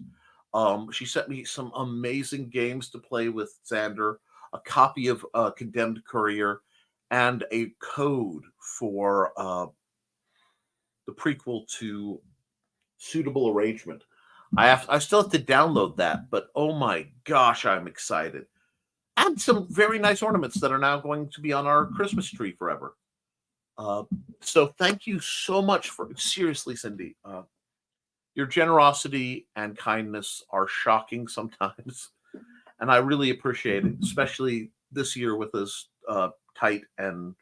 She sent me some amazing games to play with Xander, a copy of Condemned Courier, and a code for the prequel to Suitable Arrangement. I still have to download that, but oh my gosh, I'm excited. And some very nice ornaments that are now going to be on our Christmas tree forever. So thank you so much seriously, Cindy. Your generosity and kindness are shocking sometimes. And I really appreciate it, especially this year with as tight and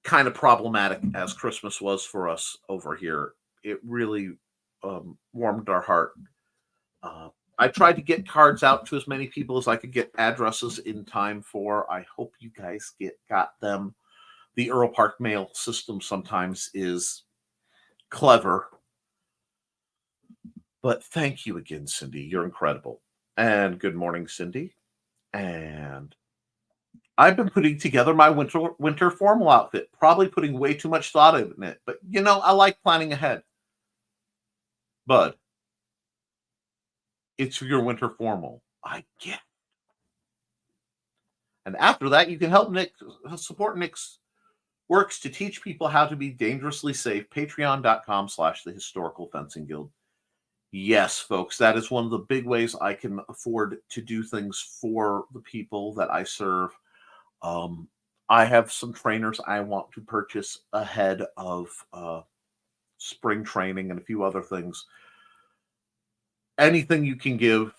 kind of problematic as Christmas was for us over here. It really warmed our heart. I tried to get cards out to as many people as I could get addresses in time for. I hope you guys got them. The Earl Park mail system sometimes is clever. But thank you again, Cindy. You're incredible. And good morning, Cindy. And I've been putting together my winter formal outfit, probably putting way too much thought in it. But, I like planning ahead. Bud, it's your winter formal. I get it. And after that, you can help Nick support Nick's works to teach people how to be dangerously safe. Patreon.com/The Historical Fencing Guild. Yes, folks, that is one of the big ways I can afford to do things for the people that I serve. I have some trainers I want to purchase ahead of spring training and a few other things. Anything you can give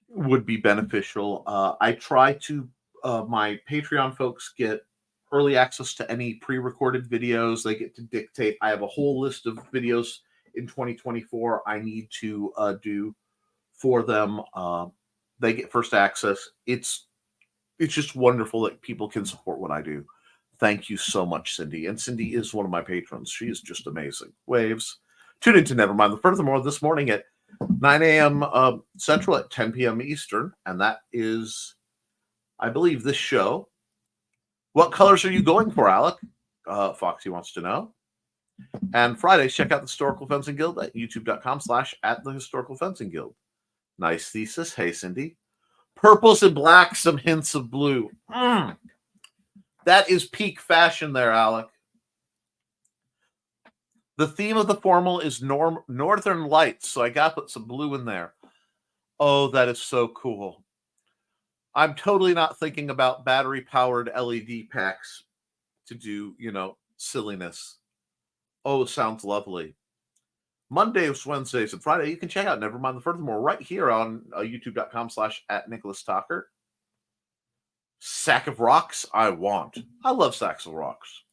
would be beneficial. I try to, my Patreon folks get early access to any pre-recorded videos. They get to dictate. I have a whole list of videos in 2024 I need to do for them. They get first access. It's just wonderful that people can support what I do. Thank you so much, Cindy. And Cindy is one of my patrons. She is just amazing. Waves. Tune in to Nevermind the Furthermore this morning at 9 a.m. Central at 10 p.m. Eastern. And that is, I believe, this show. What colors are you going for, Alec? Foxy wants to know. And Fridays, check out the Historical Fencing Guild at youtube.com/@the Historical Fencing Guild. Nice thesis. Hey, Cindy. Purples and blacks, some hints of blue. That is peak fashion there, Alec. The theme of the formal is Northern Lights, so I got to put some blue in there. Oh, that is so cool. I'm totally not thinking about battery-powered LED packs to do, silliness. Oh, sounds lovely. Mondays, Wednesdays, and Friday, you can check out Nevermind the Furthermore right here on youtube.com/@NicholasTockert. Sack of rocks, I want. I love sacks of rocks.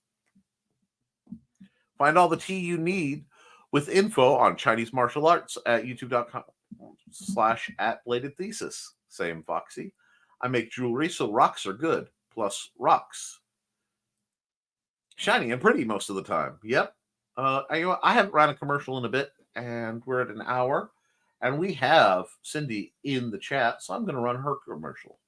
Find all the tea you need with info on Chinese martial arts at youtube.com/@BladedThesis. Same, Foxy. I make jewelry, so rocks are good. Plus rocks. Shiny and pretty most of the time. Yep. I haven't ran a commercial in a bit, and we're at an hour, and we have Cindy in the chat, so I'm going to run her commercial.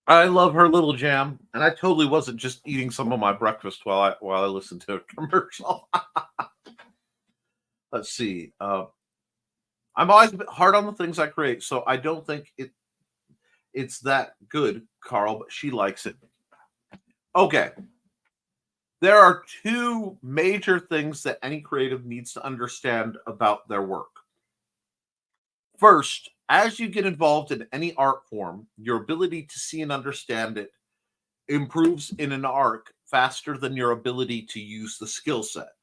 I love her little jam, and I totally wasn't just eating some of my breakfast while I listened to a commercial. Let's see. I'm always a bit hard on the things I create, so I don't think it's that good, Carl, but she likes it. Okay. There are two major things that any creative needs to understand about their work. First, as you get involved in any art form, your ability to see and understand it improves in an arc faster than your ability to use the skill set.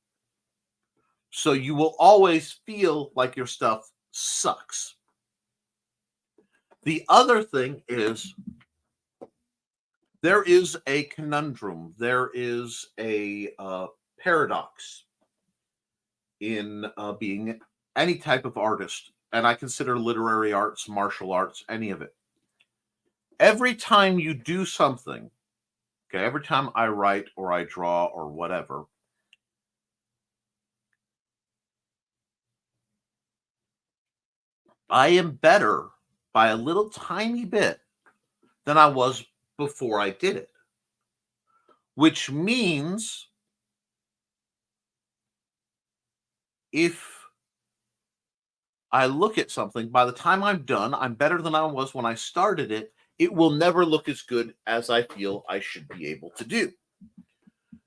So you will always feel like your stuff sucks. The other thing is there is a conundrum. There is a paradox in being any type of artist. And I consider literary arts, martial arts, any of it. Every time you do something, okay, every time I write or I draw or whatever, I am better by a little tiny bit than I was before I did it. Which means if I look at something, by the time I'm done, I'm better than I was when I started it. It will never look as good as I feel I should be able to do.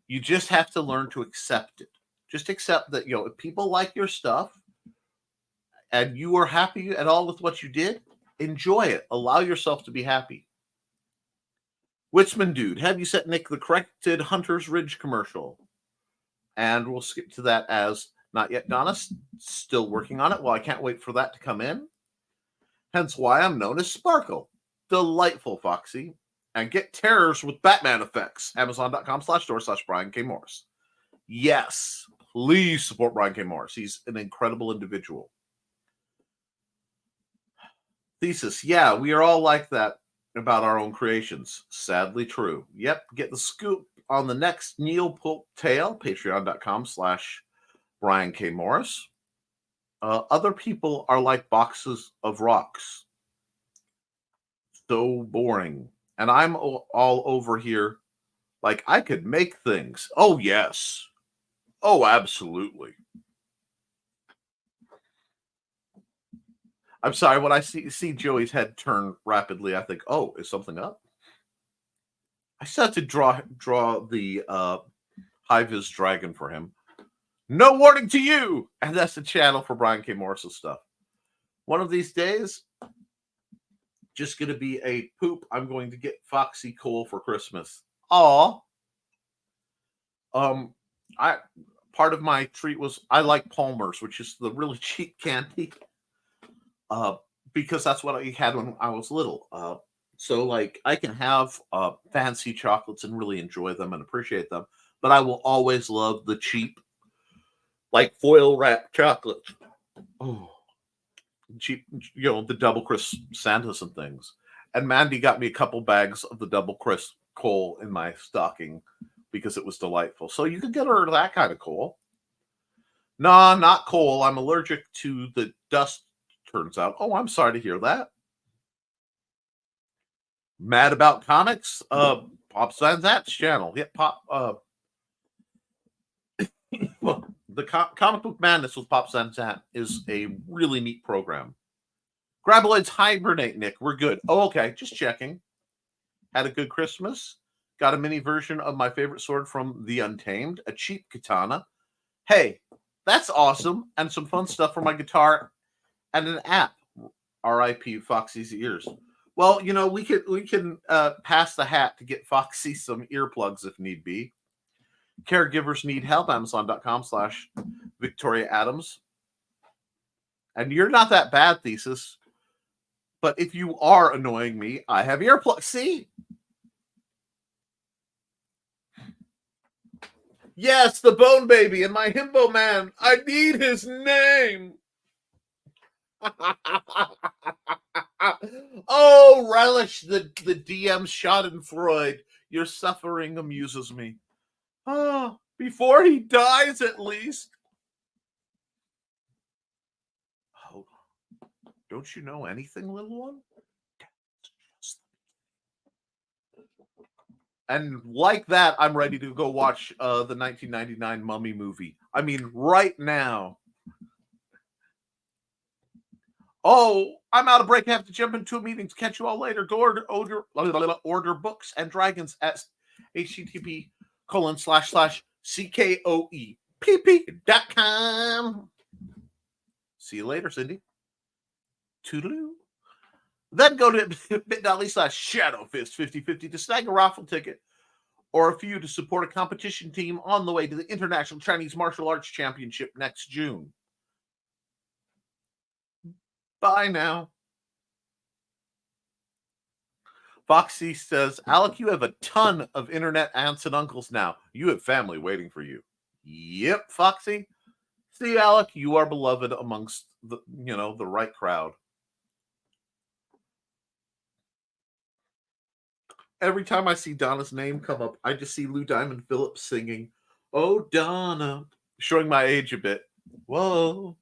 You just have to learn to accept it. Just accept that, if people like your stuff and you are happy at all with what you did, enjoy it. Allow yourself to be happy. Witzman Dude, have you sent Nick the corrected Hunter's Ridge commercial? And we'll skip to that as not yet Donna, still working on it. Well, I can't wait for that to come in. Hence why I'm known as Sparkle. Delightful, Foxy. And get terrors with Batman effects. Amazon.com/store/Brian K. Morris. Yes, please support Brian K. Morris. He's an incredible individual. Thesis, yeah, we are all like that about our own creations. Sadly true. Yep, get the scoop on the next Neil Pope tale, patreon.com/Brian K. Morris. Other people are like boxes of rocks. So boring. And I'm all over here like I could make things. Oh, yes. Oh, absolutely. I'm sorry, when I see Joey's head turn rapidly, I think, oh, is something up? I still have to draw the high-vis dragon for him. No warning to you! And that's the channel for Brian K. Morris's stuff. One of these days, just going to be a poop. I'm going to get Foxy Cole for Christmas. Aw. Part of my treat was I like Palmer's, which is the really cheap candy. Because that's what I had when I was little. So like I can have fancy chocolates and really enjoy them and appreciate them, but I will always love the cheap, like foil wrapped chocolates. Oh, cheap, the double crisp Santas and things. And Mandy got me a couple bags of the double crisp coal in my stocking because it was delightful. So you could get her that kind of coal. Nah, not coal. I'm allergic to the dust. Turns out. Oh, I'm sorry to hear that. Mad about comics? Pop Zanzat's channel. Yeah, the Comic Book Madness with Pop Zanzat is a really neat program. Graboids hibernate, Nick. We're good. Oh, okay. Just checking. Had a good Christmas. Got a mini version of my favorite sword from The Untamed, a cheap katana. Hey, that's awesome. And some fun stuff for my guitar and an app. R.I.P. Foxy's ears. Well, we can pass the hat to get Foxy some earplugs if need be. Caregivers need help. Amazon.com/Victoria Adams. And you're not that bad, Thesis. But if you are annoying me, I have earplugs. See? Yes, the Bone Baby and my Himbo Man. I need his name. Oh, relish the DM Schadenfreude. Your suffering amuses me. Oh, before he dies, at least. Oh, don't you know anything, little one? And like that, I'm ready to go watch the 1999 Mummy movie. I mean, right now. Oh, I'm out of break. I have to jump into a meeting to catch you all later. Go order books and dragons at http://CKOEPP.com. See you later, Cindy. Toodaloo. Then go to bit.ly/ShadowFist5050 to snag a raffle ticket or a few to support a competition team on the way to the International Chinese Martial Arts Championship next June. Bye now. Foxy says, Alec, you have a ton of internet aunts and uncles now. You have family waiting for you. Yep, Foxy. See, Alec, you are beloved amongst the right crowd. Every time I see Donna's name come up, I just see Lou Diamond Phillips singing, "Oh Donna," showing my age a bit. Whoa.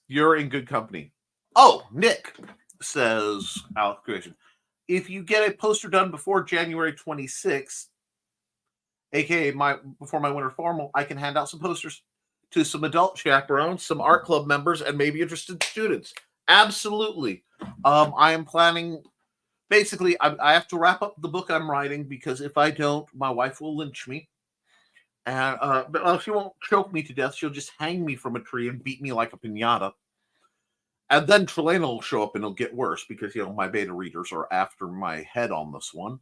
You're in good company. Oh, Nick says, Alec Creation, if you get a poster done before January 26th, aka before my winter formal, I can hand out some posters to some adult chaperones, some art club members, and maybe interested students. Absolutely. I am planning. Basically, I have to wrap up the book I'm writing, because if I don't, my wife will lynch me. And but she won't choke me to death. She'll just hang me from a tree and beat me like a piñata. And then Trelena will show up and it'll get worse, because my beta readers are after my head on this one.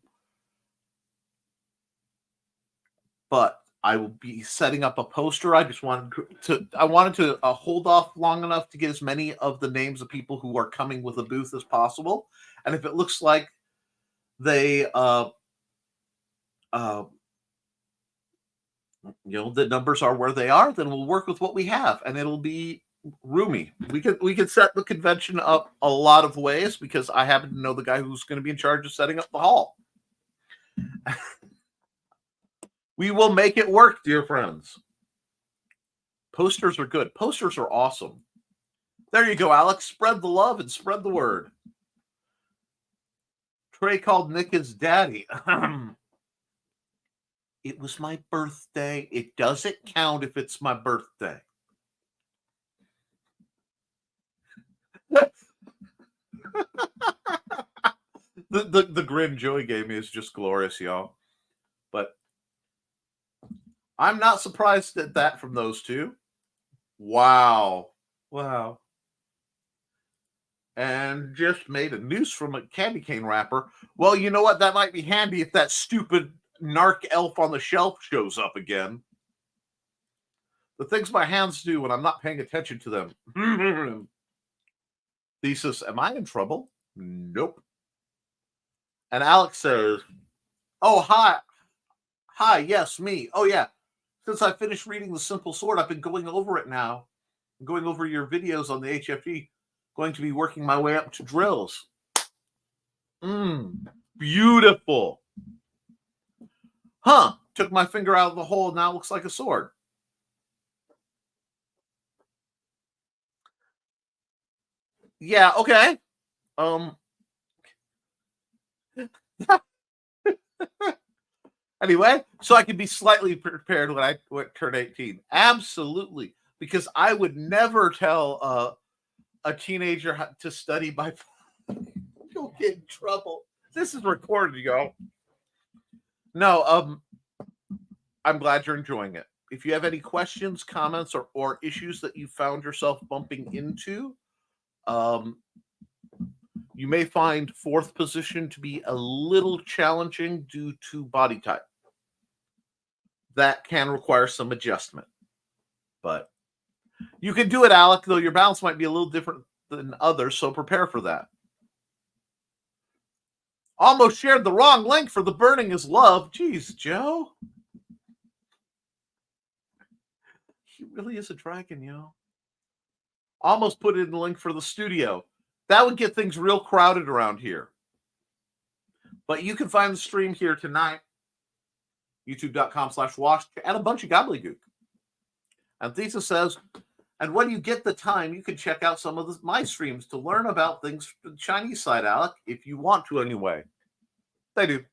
But I will be setting up a poster. I just wanted to hold off long enough to get as many of the names of people who are coming with a booth as possible. And if it looks like they the numbers are where they are, then we'll work with what we have, and it'll be roomy. We could set the convention up a lot of ways, because I happen to know the guy who's going to be in charge of setting up the hall. We will make it work, dear friends. Posters are good. Posters are awesome. There you go, Alex. Spread the love and spread the word. Trey called Nick his daddy. It was my birthday. It doesn't count if it's my birthday. The grin Joey gave me is just glorious, y'all. But I'm not surprised at that from those two. Wow. And just made a noose from a candy cane wrapper. Well, you know what? That might be handy if that stupid narc elf on the shelf shows up again. The things my hands do when I'm not paying attention to them. Thesis, am I in trouble? Nope. And Alex says, oh, hi, yes, me. Oh, yeah. Since I finished reading The Simple Sword, I've been going over it now. I'm going over your videos on the HFG. Going to be working my way up to drills. Beautiful. Huh. Took my finger out of the hole, now it looks like a sword. Yeah, okay. Anyway, so I can be slightly prepared when I turn 18. Absolutely. Because I would never tell a teenager to study by you'll get in trouble. This is recorded, y'all. No, I'm glad you're enjoying it. If you have any questions, comments, or issues that you found yourself bumping into, you may find fourth position to be a little challenging due to body type. That can require some adjustment. But you can do it, Alec, though your balance might be a little different than others, so prepare for that. Almost shared the wrong link for the Burning is Love. Jeez, Joe. He really is a dragon, yo. Almost put in the link for the studio. That would get things real crowded around here. But you can find the stream here tonight. YouTube.com/wash and a bunch of gobbledygook. And Thesis says, and when you get the time, you can check out some of my streams to learn about things from the Chinese side, Alec, if you want to anyway. They do.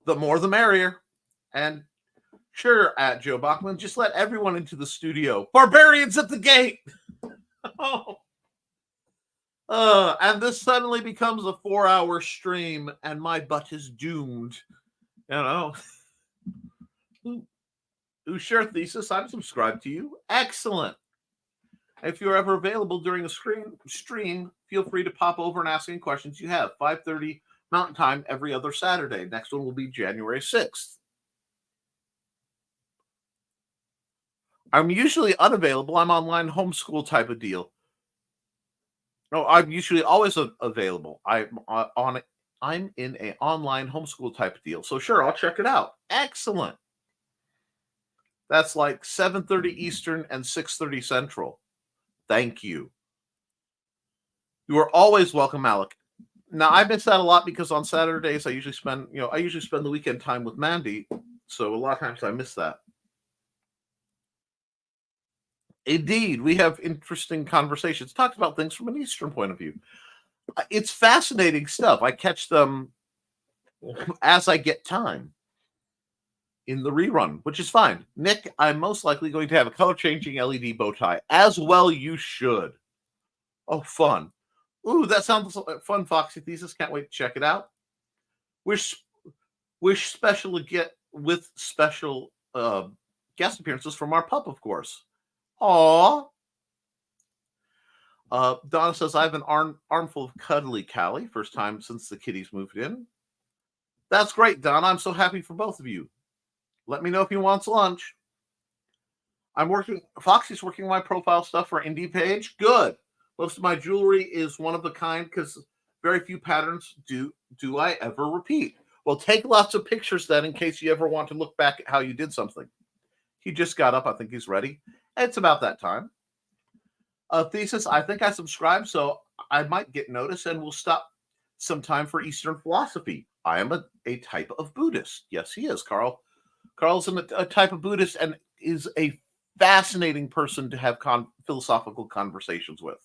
The more the merrier. And sure, at Joe Bachman, just let everyone into the studio. Barbarians at the gate! And this suddenly becomes a 4-hour stream, and my butt is doomed. You know? Sure, Thesis, I'm subscribed to you. Excellent. If you're ever available during a stream, feel free to pop over and ask any questions you have. 5:30 Mountain Time every other Saturday. Next one will be January 6th. I'm usually unavailable. I'm online homeschool type of deal. No, I'm usually always available. I'm in a online homeschool type of deal. So sure, I'll check it out. Excellent. That's like 7:30 Eastern and 6:30 Central. Thank you. You are always welcome, Alec. Now I miss that a lot because on Saturdays I usually spend the weekend time with Mandy. So a lot of times I miss that. Indeed, we have interesting conversations. Talked about things from an Eastern point of view. It's fascinating stuff. I catch them as I get time in the rerun, which is fine. Nick, I'm most likely going to have a color changing LED bow tie. As well, you should. Oh, fun. Ooh, that sounds fun, Foxy Thesis. Can't wait to check it out. Wish special to get with special guest appearances from our pup, of course. Aww. Donna says, I have an armful of cuddly Callie. First time since the kitties moved in. That's great, Donna. I'm so happy for both of you. Let me know if he wants lunch. Foxy's working my profile stuff for Indie page. Good. Most of my jewelry is one of a kind because very few patterns do I ever repeat. Well, take lots of pictures then in case you ever want to look back at how you did something. He just got up. I think he's ready. It's about that time. Thesis, I think I subscribe, so I might get notice and we'll stop sometime for Eastern philosophy. I am a type of Buddhist. Yes, he is, Carl. Carl's a type of Buddhist and is a fascinating person to have philosophical conversations with.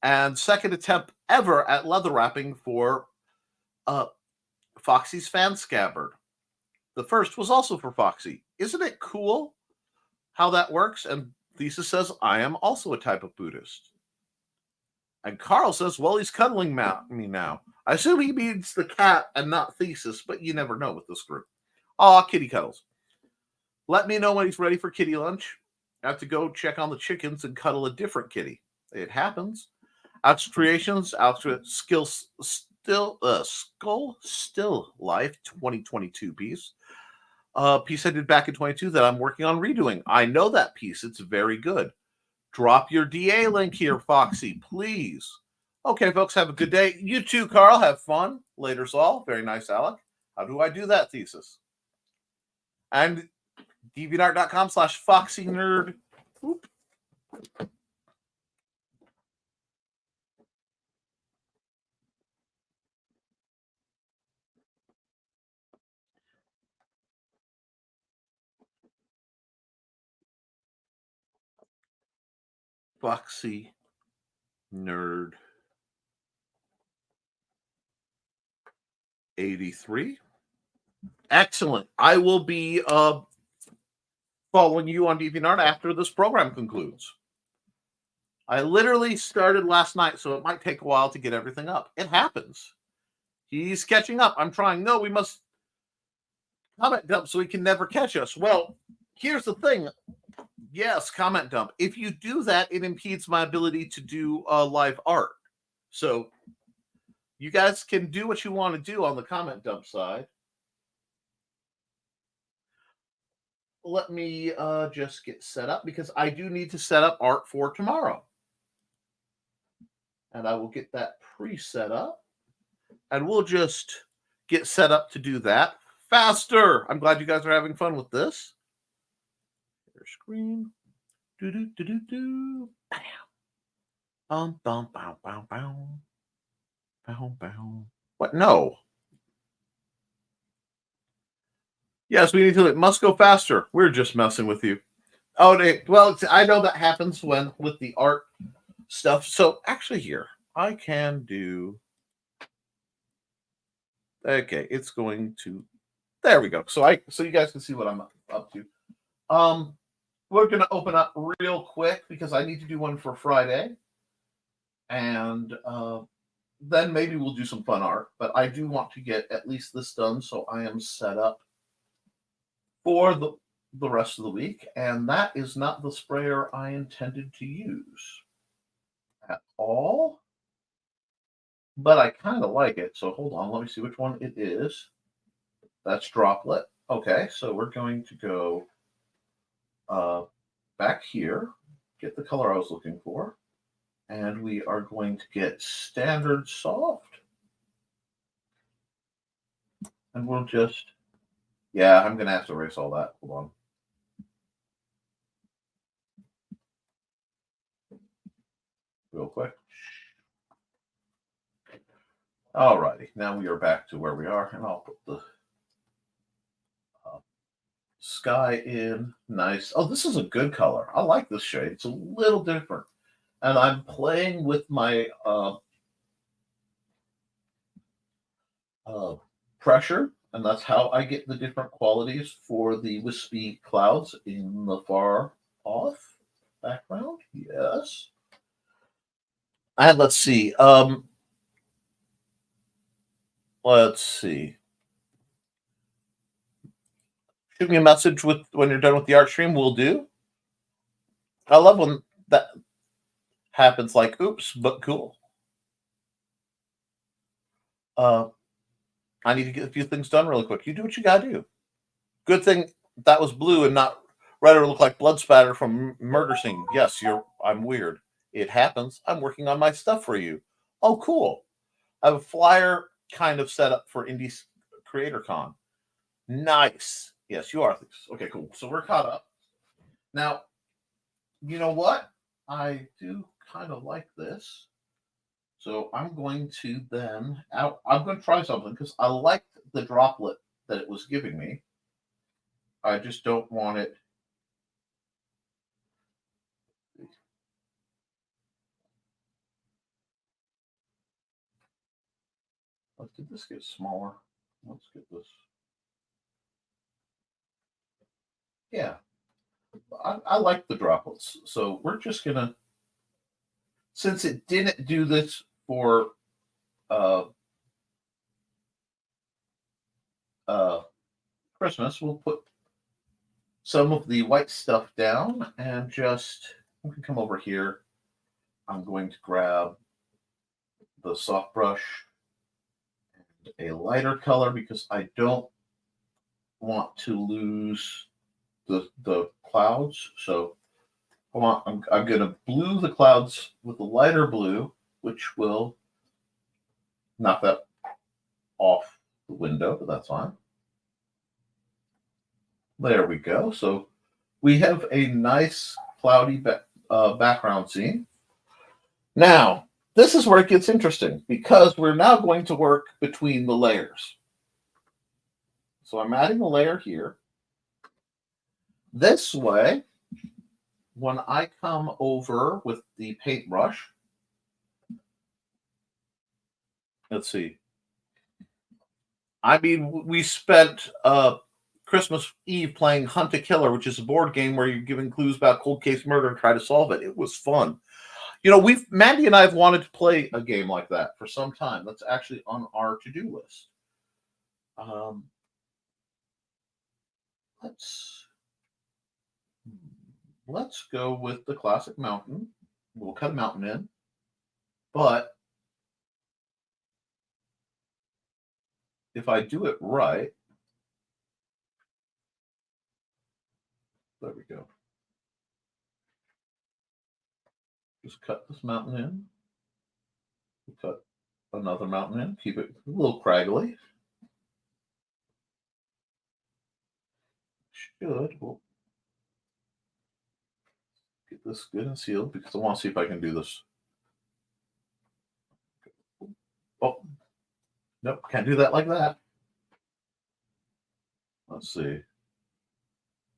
And second attempt ever at leather wrapping for Foxy's fan scabbard. The first was also for Foxy. Isn't it cool how that works? And Thesis says, I am also a type of Buddhist. And Carl says, well, he's cuddling me now. I assume he means the cat and not Thesis, but you never know with this group. Aw, kitty cuddles. Let me know when he's ready for kitty lunch. I have to go check on the chickens and cuddle a different kitty. It happens. Alex Creations, Alex Skull Still Life 2022 piece. Piece I did back in 22 that I'm working on redoing. I know that piece. It's very good. Drop your DA link here, Foxy, please. Okay, folks, have a good day. You too, Carl. Have fun. Later's all. Very nice, Alec. How do I do that, Thesis? And deviantart.com/foxynerd. Oop. Foxy Nerd 83. Excellent. I will be following you on DeviantArt after this program concludes. I literally started last night, so it might take a while to get everything up. It happens. He's catching up. I'm trying. No, we must comment dump so he can never catch us. Well, here's the thing. Yes, comment dump. If you do that, it impedes my ability to do live art. So you guys can do what you want to do on the comment dump side. Let me just get set up because I do need to set up art for tomorrow. And I will get that pre-set up. And we'll just get set up to do that faster. I'm glad you guys are having fun with this. Your screen. Do. Bam. Bow. What? No. Yes, we need to. It must go faster. We're just messing with you. Oh, well, I know that happens with the art stuff. So actually, here I can do. Okay, it's going to. There we go. So you guys can see what I'm up to. We're going to open up real quick because I need to do one for Friday, and then maybe we'll do some fun art. But I do want to get at least this done, so I am set up for the rest of the week, and that is not the sprayer I intended to use at all, but I kind of like it. So hold on, let me see which one it is. That's Droplet. Okay, so we're going to go back here, get the color I was looking for, and we are going to get standard soft. And we'll just, yeah, I'm going to have to erase all that. Hold on. Real quick. Alrighty, now we are back to where we are, and I'll put the sky in. Nice. Oh, this is a good color. I like this shade. It's a little different. And I'm playing with my pressure, and that's how I get the different qualities for the wispy clouds in the far off background. Yes. And let's see. Let's see. Shoot me a message with when you're done with the art stream. We'll do. I love when that happens. Like, oops, but cool. I need to get a few things done really quick. You do what you gotta do. Good thing that was blue and not red, or look like blood spatter from murder scene. Yes, I'm weird. It happens. I'm working on my stuff for you. Oh, cool. I have a flyer kind of set up for Indie Creator Con. Nice. Yes, you are. Okay, cool. So we're caught up. Now, you know what? I do kind of like this. So I'm going to then, I'm going to try something because I liked the droplet that it was giving me. I just don't want it. Did this get smaller? Let's get this. Yeah, I like the droplets. So we're just going to, since it didn't do this for Christmas, we'll put some of the white stuff down and just, we can come over here. I'm going to grab the soft brush and a lighter color because I don't want to lose the clouds. So I'm going to blue the clouds with a lighter blue, which will knock that off the window, but that's fine. There we go. So we have a nice cloudy background scene. Now, this is where it gets interesting because we're now going to work between the layers. So I'm adding a layer here. This way, when I come over with the paintbrush, let's see. I mean, we spent Christmas Eve playing Hunt a Killer, which is a board game where you're given clues about cold case murder and try to solve it. It was fun. You know, Mandy and I have wanted to play a game like that for some time. That's actually on our to-do list. Let's go with the classic mountain. We'll cut a mountain in, but if I do it right, there we go. Just cut this mountain in. Cut another mountain in. Keep it a little craggly. We'll get this good and sealed because I want to see if I can do this. Oh, nope, can't do that like that. Let's see.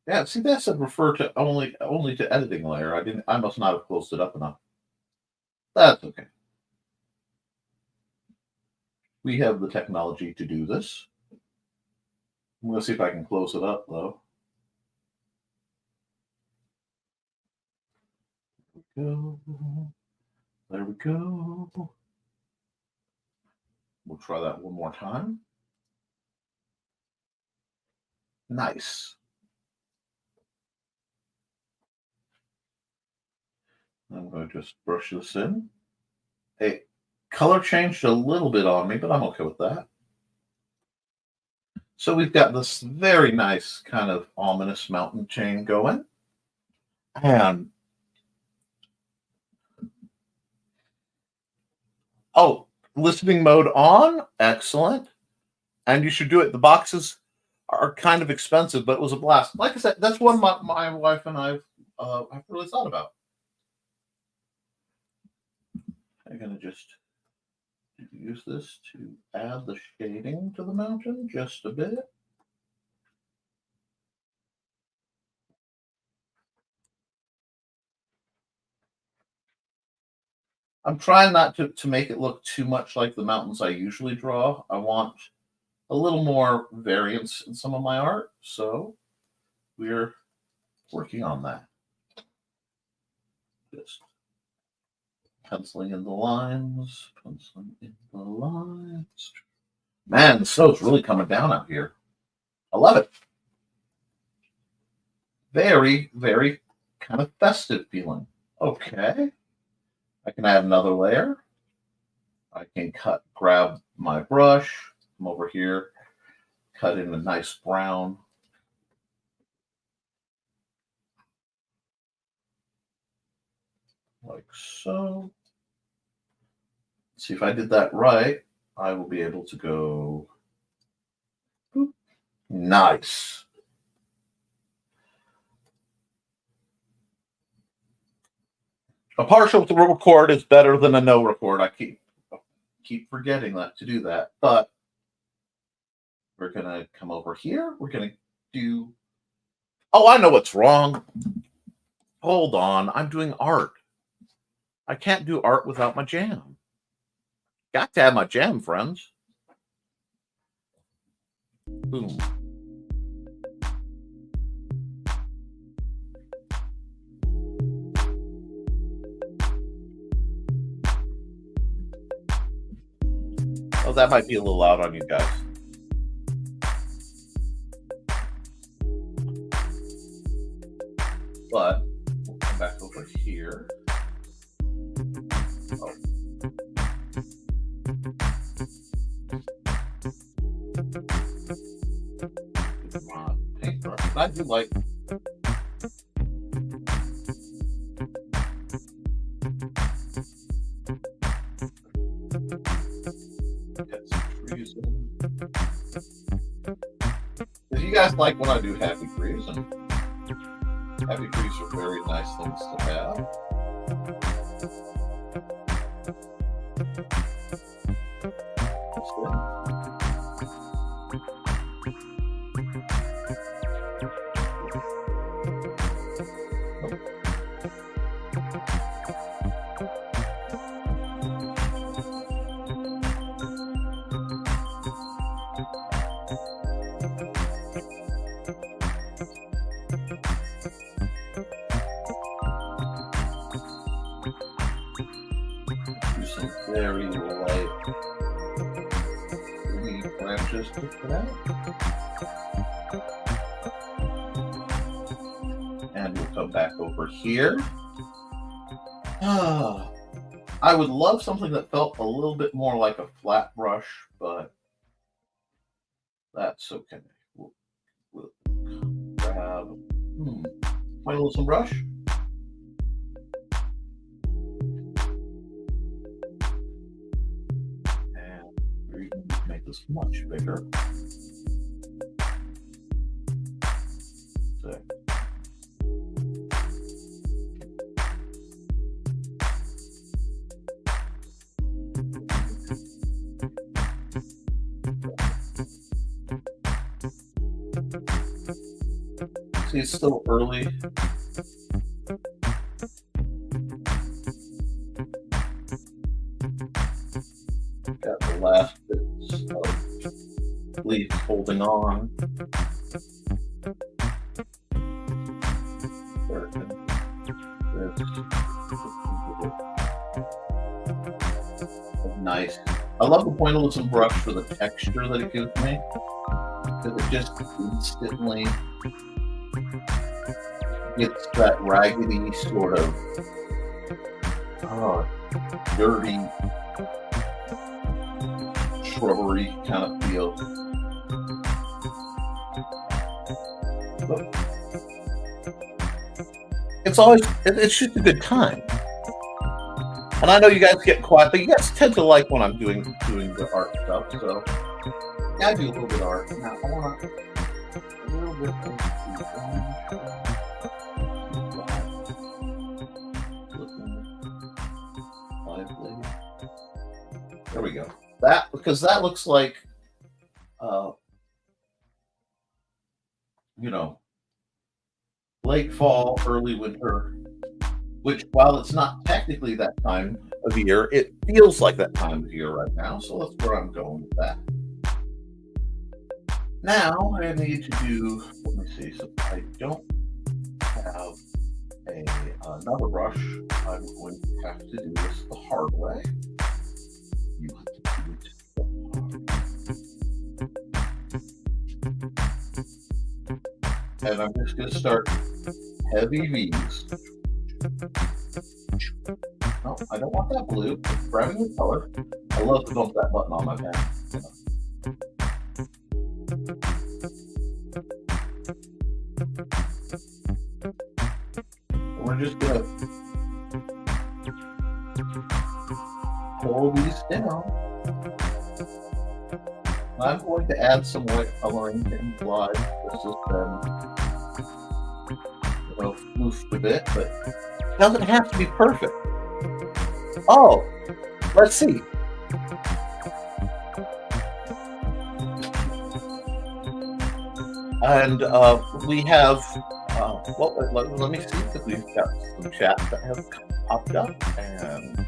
Yeah, see, that said refer to only to editing layer. I must not have closed it up enough. That's okay. We have the technology to do this. I'm going to see if I can close it up, though. There we go. We'll try that one more time. Nice. I'm going to just brush this in. Hey, color changed a little bit on me, but I'm okay with that. So we've got this very nice kind of ominous mountain chain going. And oh, listening mode on. Excellent. And you should do it. The boxes are kind of expensive, but it was a blast. Like I said, that's one my wife and I have really thought about. I'm going to just use this to add the shading to the mountain just a bit. I'm trying not to make it look too much like the mountains I usually draw. I want a little more variance in some of my art, so we're working on that. Just penciling in the lines, Man, the snow's really coming down out here. I love it. Very, very kind of festive feeling. Okay. I can add another layer. I can grab my brush, come over here, cut in a nice brown. Like so. See if I did that right, I will be able to go. Boop. Nice. A partial record is better than a no record. I keep forgetting to do that. But we're going to come over here. We're going to do... Oh, I know what's wrong. Hold on. I'm doing art. I can't do art without my jam. Got to have my jam, friends. Boom. Oh, that might be a little loud on you guys. But we'll come back over here. Oh. Come on, paintbrush. I do like. You guys like when I do happy trees, and happy trees are very nice things to have. Very light branches to put out. And we'll come back over here. I would love something that felt a little bit more like a flat brush, but that's okay. We'll grab my little brush. Much bigger. So. See, it's still early. Got the last bits of leaves holding on. Nice. I love the pointillism brush for the texture that it gives me, because it just instantly gets that raggedy sort of dirty shrubbery kind of feel. it's just a good time. And I know you guys get quiet, but you guys tend to like when I'm doing the art stuff. So yeah, I do a little bit of art. Now I want a little bit lively. There we go. Because that looks like, late fall, early winter. Which, while it's not technically that time of year, it feels like that time of year right now. So that's where I'm going with that. Now I need to do. Let me see. So I don't have another brush. I'm going to have to do this the hard way. You have to do it the hard way. And I'm just going to start heavy V's. No, I don't want that blue. It's grabbing the color. I love to bump that button on my pen. We're just gonna pull these down. I'm going to add some white coloring to imply this has been, floofed a bit, but it doesn't have to be perfect. Oh, let's see. And we have, let me see, because we've got some chats that have popped up. And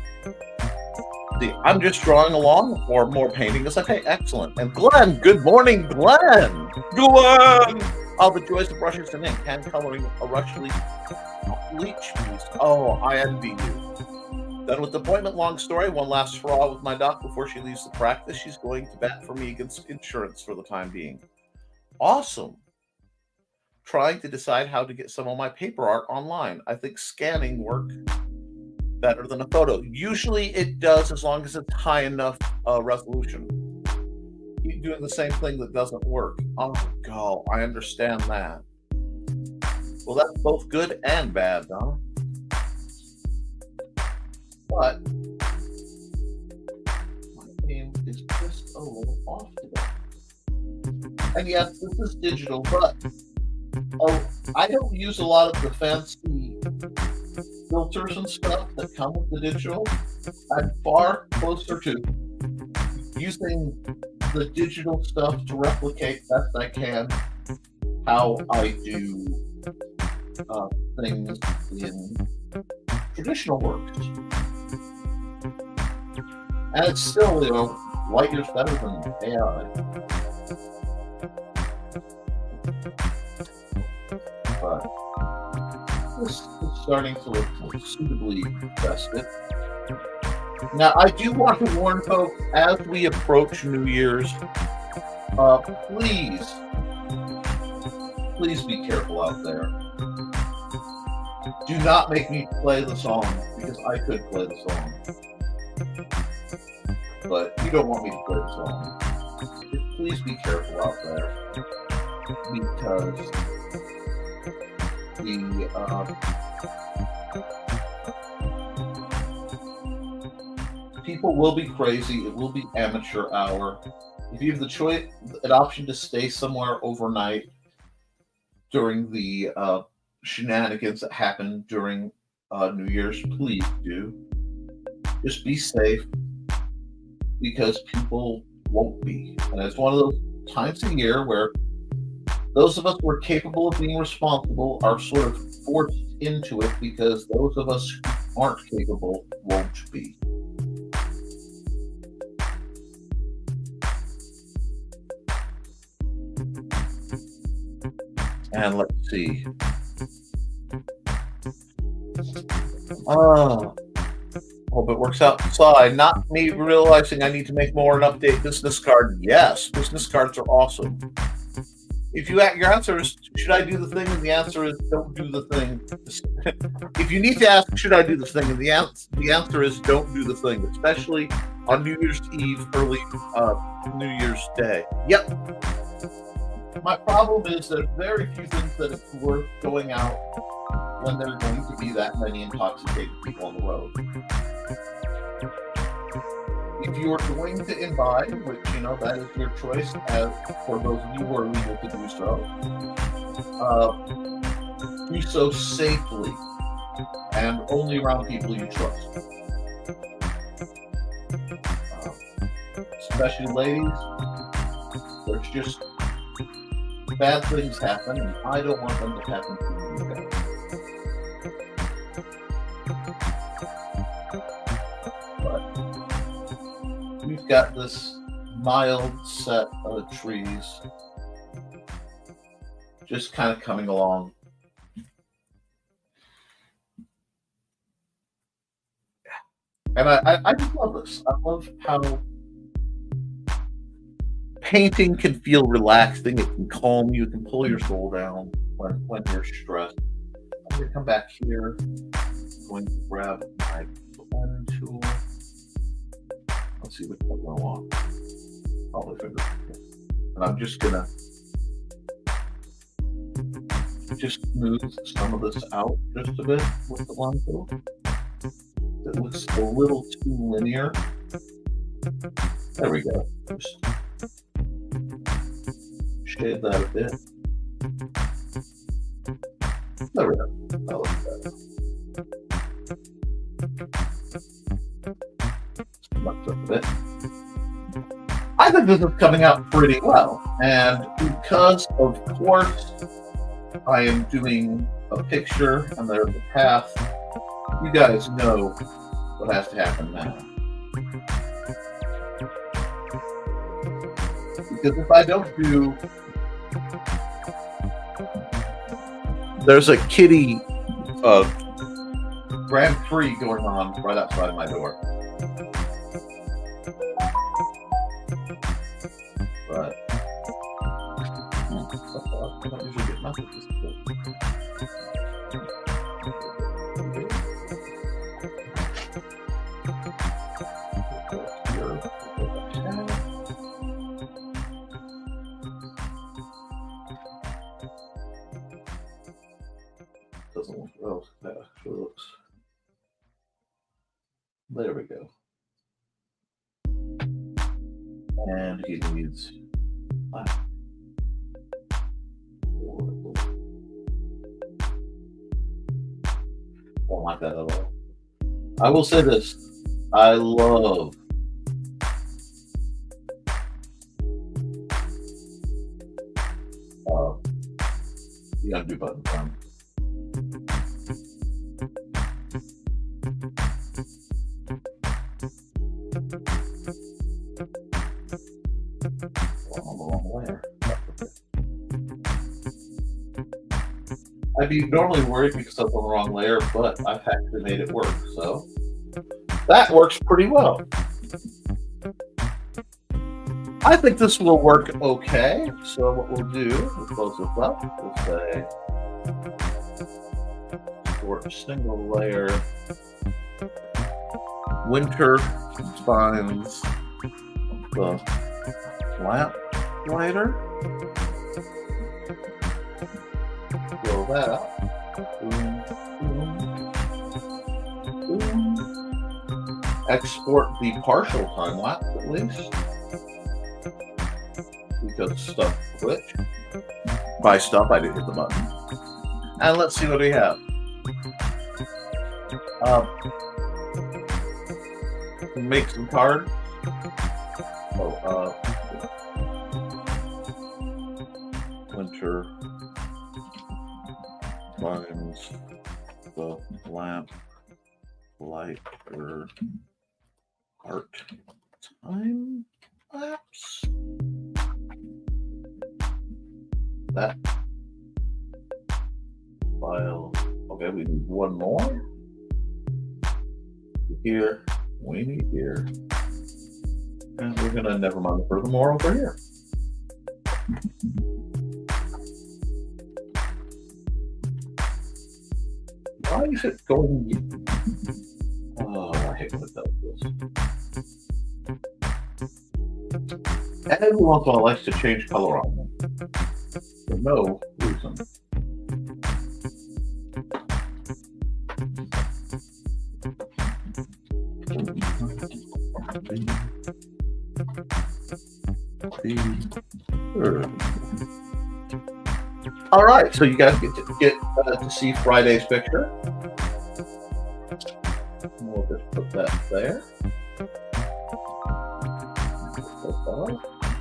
see, I'm just drawing along, or more painting as I paint. Excellent. And Glenn, good morning, Glenn. Glenn! Oh, the joys of brushes and ink, hand coloring a rushly bleach piece. Oh, I envy you. Done with the appointment, long story. One last hurrah with my doc before she leaves the practice. She's going to bat for me against insurance for the time being. Awesome. Trying to decide how to get some of my paper art online. I think scanning works better than a photo. Usually it does, as long as it's high enough resolution. Keep doing the same thing that doesn't work. Oh, God, I understand that. Well, that's both good and bad, huh? But my aim is just a little off today. And yes, this is digital, but I don't use a lot of the fancy filters and stuff that come with the digital. I'm far closer to using the digital stuff to replicate best I can how I do things in traditional works. And it's still, light years better than AI. But this is starting to look suitably festive. Now, I do want to warn folks, as we approach New Year's, please be careful out there. Do not make me play the song, because I could play the song. But you don't want me to play the song. Just please be careful out there, because people will be crazy. It will be amateur hour. If you have the choice, an option to stay somewhere overnight during the shenanigans that happen during New Year's, please do. Just be safe, because people won't be. And it's one of those times of year where those of us who are capable of being responsible are sort of forced into it, because those of us who aren't capable won't be. And let's see. Hope it works out inside. Not me realizing I need to make more and update business card. Yes, business cards are awesome. If your answer is, should I do the thing? And the answer is, don't do the thing. If you need to ask, should I do the thing? And the answer is, don't do the thing, especially on New Year's Eve, early New Year's Day. Yep. My problem is there's very few things that it's worth going out when there's going to be that many intoxicated people on the road. If you are going to imbibe, which, that is your choice, as for those of you who are legal to do so safely and only around people you trust. Especially ladies, there's just bad things happen, and I don't want them to happen to you guys. But we've got this mild set of trees just kind of coming along. And I just love this. I love how painting can feel relaxing. It can calm you. It can pull your soul down when you're stressed. I'm going to come back here. I'm going to grab my pen tool. Let's see which one I want. Probably finger. And I'm just going to smooth some of this out just a bit with the line tool. It looks a little too linear. There we go. Just shade that a bit. There we go. That looks better. Smudge up a bit. I think this is coming out pretty well. And because, of course, I am doing a picture and there's a path, you guys know what has to happen now. Because if I don't do... There's a kitty Grand Prix going on right outside my door. But... I don't usually get messages. Doesn't look well. That actually looks. There we go. And he needs. Don't like that at all. I will say this. I love the undo button time. On the wrong layer. I'd be normally worried because I'm on the wrong layer, but I've actually made it work, so that works pretty well. I think this will work okay. So what we'll do, we'll close this up. We'll say for a single layer, winter spines the lamp lighter. Fill that up. Boom, boom, boom. Export the partial time lapse at least. Because stuff glitch. By stuff, I didn't hit the button. And let's see what we have. Make some cards. Winter finds the lamp lighter art time lapse. That file. Okay, we need one more. Here, we need here. And we're gonna Nevermind The Furthermore over here. Why is it going? Oh, I hate when it does this. Every once in a while, I like to change color on them. For no reason. All right, so you guys get to see Friday's picture. We'll just put that there.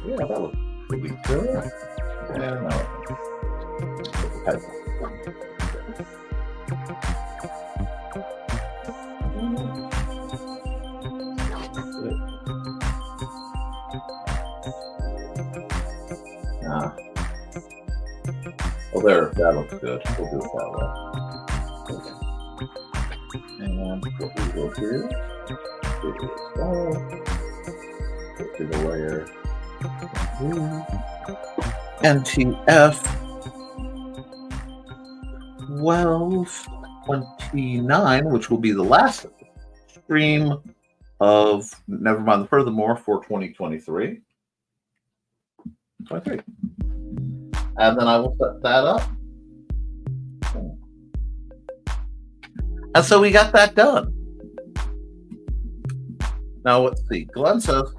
Yeah, that looks pretty good. Yeah, no. Well, there, that looks good. We'll do it that way. Okay. And what we will do is go to the layer NTF 1229, which will be the last stream of Nevermind the Furthermore for 2023. Okay. And then I will set that up. And so we got that done. Now let's see. Glenn says,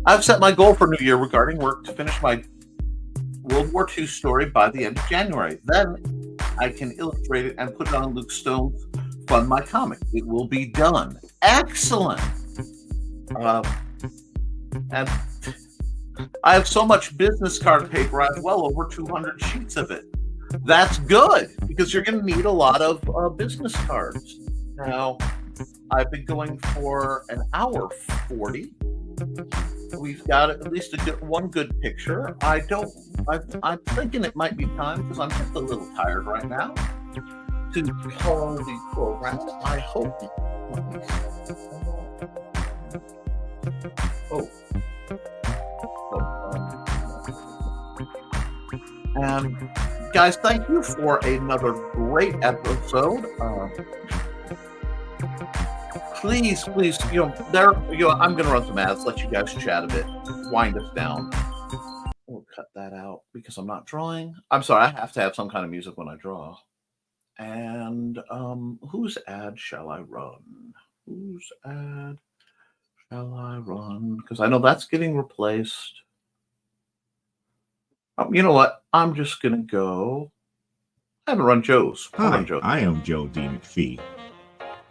I've set my goal for New Year regarding work to finish my World War II story by the end of January. Then I can illustrate it and put it on Luke Stone's Fund My Comic. It will be done. Excellent. And I have so much business card paper, I have well over 200 sheets of it. That's good, because you're going to need a lot of business cards. Now, I've been going for an hour 40. We've got at least one good picture. I'm thinking it might be time, because I'm just a little tired right now, to call the program. I hope. And guys, thank you for another great episode. Please, I'm going to run some ads, let you guys chat a bit, wind us down. We'll cut that out because I'm not drawing. I'm sorry, I have to have some kind of music when I draw. And whose ad shall I run? Whose ad shall I run? Because I know that's getting replaced. You know what? I'm just going to go and run Joe's. Hi, I am Joe D. McPhee.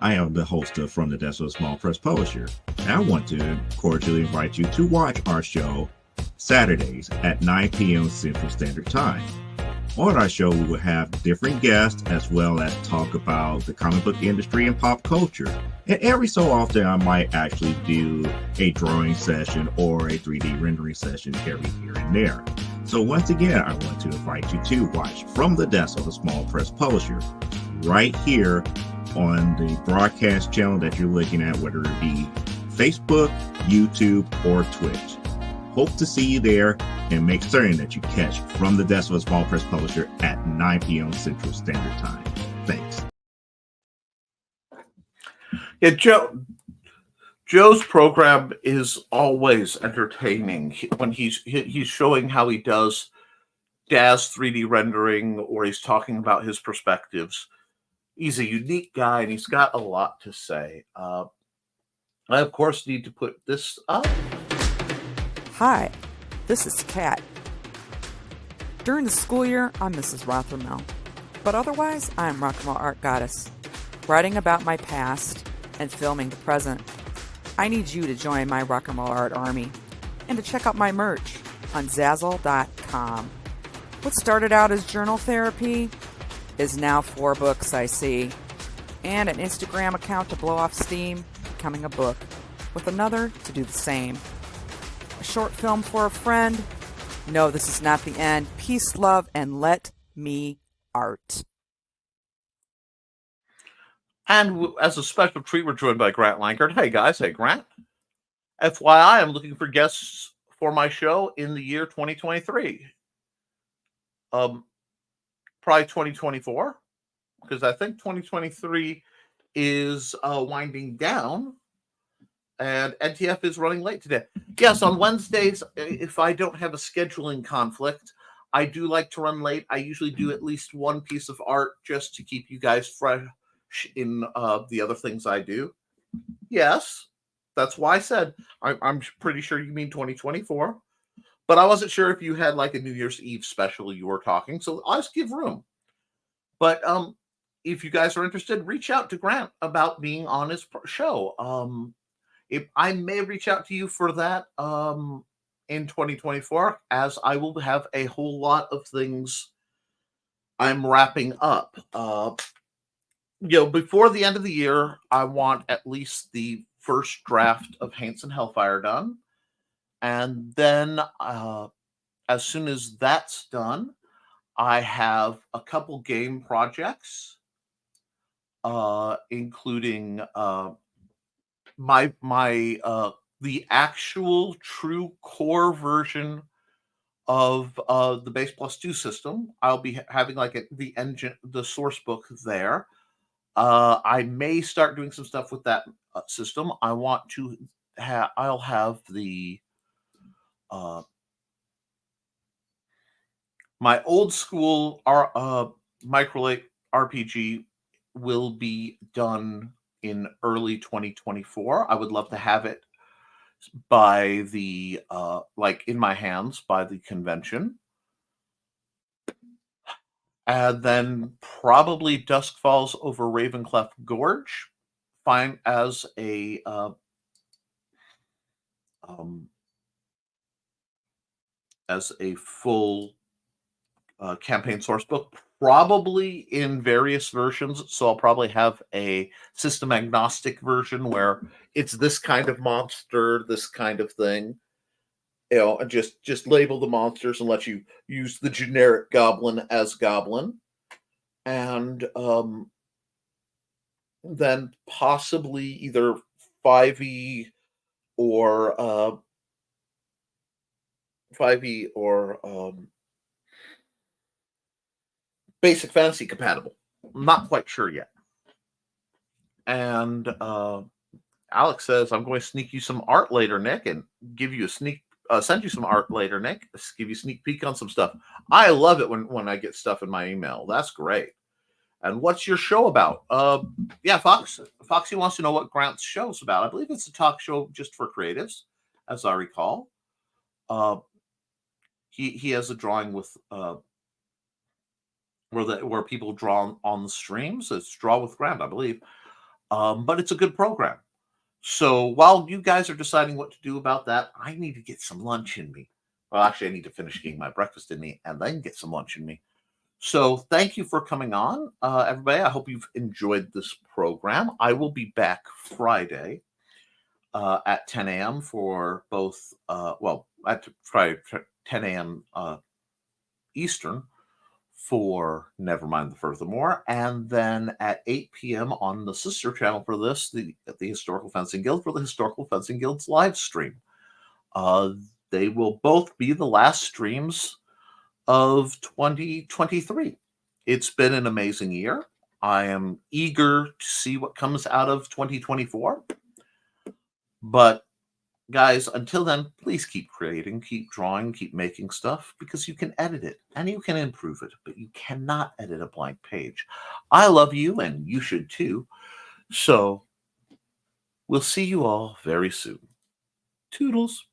I am the host of From the Desk of a Small Press Publisher. And I want to cordially invite you to watch our show Saturdays at 9 p.m. Central Standard Time. On our show, we will have different guests as well as talk about the comic book industry and pop culture. And every so often, I might actually do a drawing session or a 3D rendering session every here and there. So once again, I want to invite you to watch From the Desk of a Small Press Publisher right here on the broadcast channel that you're looking at, whether it be Facebook, YouTube, or Twitch. Hope to see you there, and make certain that you catch From the Desk of a Small Press Publisher at 9 p.m. Central Standard Time. Thanks. Yeah, Joe's program is always entertaining when he's showing how he does DAZ 3D rendering, or he's talking about his perspectives. He's a unique guy, and he's got a lot to say. I, of course, need to put this up. Hi, this is Kat. During the school year, I'm Mrs. Rothermel, but otherwise, I'm Rock and Roll Art Goddess, writing about my past and filming the present. I need you to join my Rock and Roll Art army and to check out my merch on Zazzle.com. What started out as journal therapy is now 4 books, I see, and an Instagram account to blow off steam, becoming a book, with another to do the same. A short film for a friend. No, this is not the end. Peace, love, and let me art. And as a special treat, we're joined by Grant Lankard. Hey, guys. Hey, Grant. FYI, I'm looking for guests for my show in the year 2023. Probably 2024, because I think 2023 is winding down, and NTF is running late today. Yes, on Wednesdays, if I don't have a scheduling conflict, I do like to run late. I usually do at least one piece of art just to keep you guys fresh in the other things I do. Yes. That's why I said I'm pretty sure you mean 2024. But I wasn't sure if you had like a New Year's Eve special you were talking, so I'll just give room. But if you guys are interested, reach out to Grant about being on his show. If I may reach out to you for that in 2024, as I will have a whole lot of things I'm wrapping up. Before the end of the year, I want at least the first draft of Haints and Hellfire done. And then as soon as that's done, I have a couple game projects, including the actual true core version of the Base Plus 2 system. I'll be having like the engine, the source book there. I may start doing some stuff with that system. I want to I'll have the my old school Microlate RPG will be done in early 2024. I would love to have it by the in my hands by the convention. And then probably Dusk Falls over Ravencleft Gorge, fine as a full campaign source book, probably in various versions. So I'll probably have a system agnostic version where it's this kind of monster, this kind of thing. And just label the monsters and let you use the generic goblin as goblin. And then possibly either 5e or Basic Fantasy compatible. I'm not quite sure yet. And Alex says, I'm going to sneak you some art later, Nick, and give you send you some art later, Nick. Give you a sneak peek on some stuff. I love it when I get stuff in my email. That's great. And what's your show about? Yeah, Foxy wants to know what Grant's show's about. I believe it's a talk show just for creatives, as I recall. He has a drawing with where people draw on the streams. It's Draw with Grant, I believe. But it's a good program. So while you guys are deciding what to do about that, I need to get some lunch in me. Well, actually, I need to finish getting my breakfast in me and then get some lunch in me. So thank you for coming on, everybody. I hope you've enjoyed this program. I will be back Friday at 10 a.m. for both, at Friday 10 a.m. Eastern for Nevermind The Furthermore, and then at 8 p.m. on the sister channel for this, the Historical Fencing Guild, for the Historical Fencing Guild's live stream. They will both be the last streams of 2023. It's been an amazing year. I am eager to see what comes out of 2024. But guys, until then, please keep creating, keep drawing, keep making stuff, because you can edit it and you can improve it, but you cannot edit a blank page. I love you, and you should too. So we'll see you all very soon. Toodles.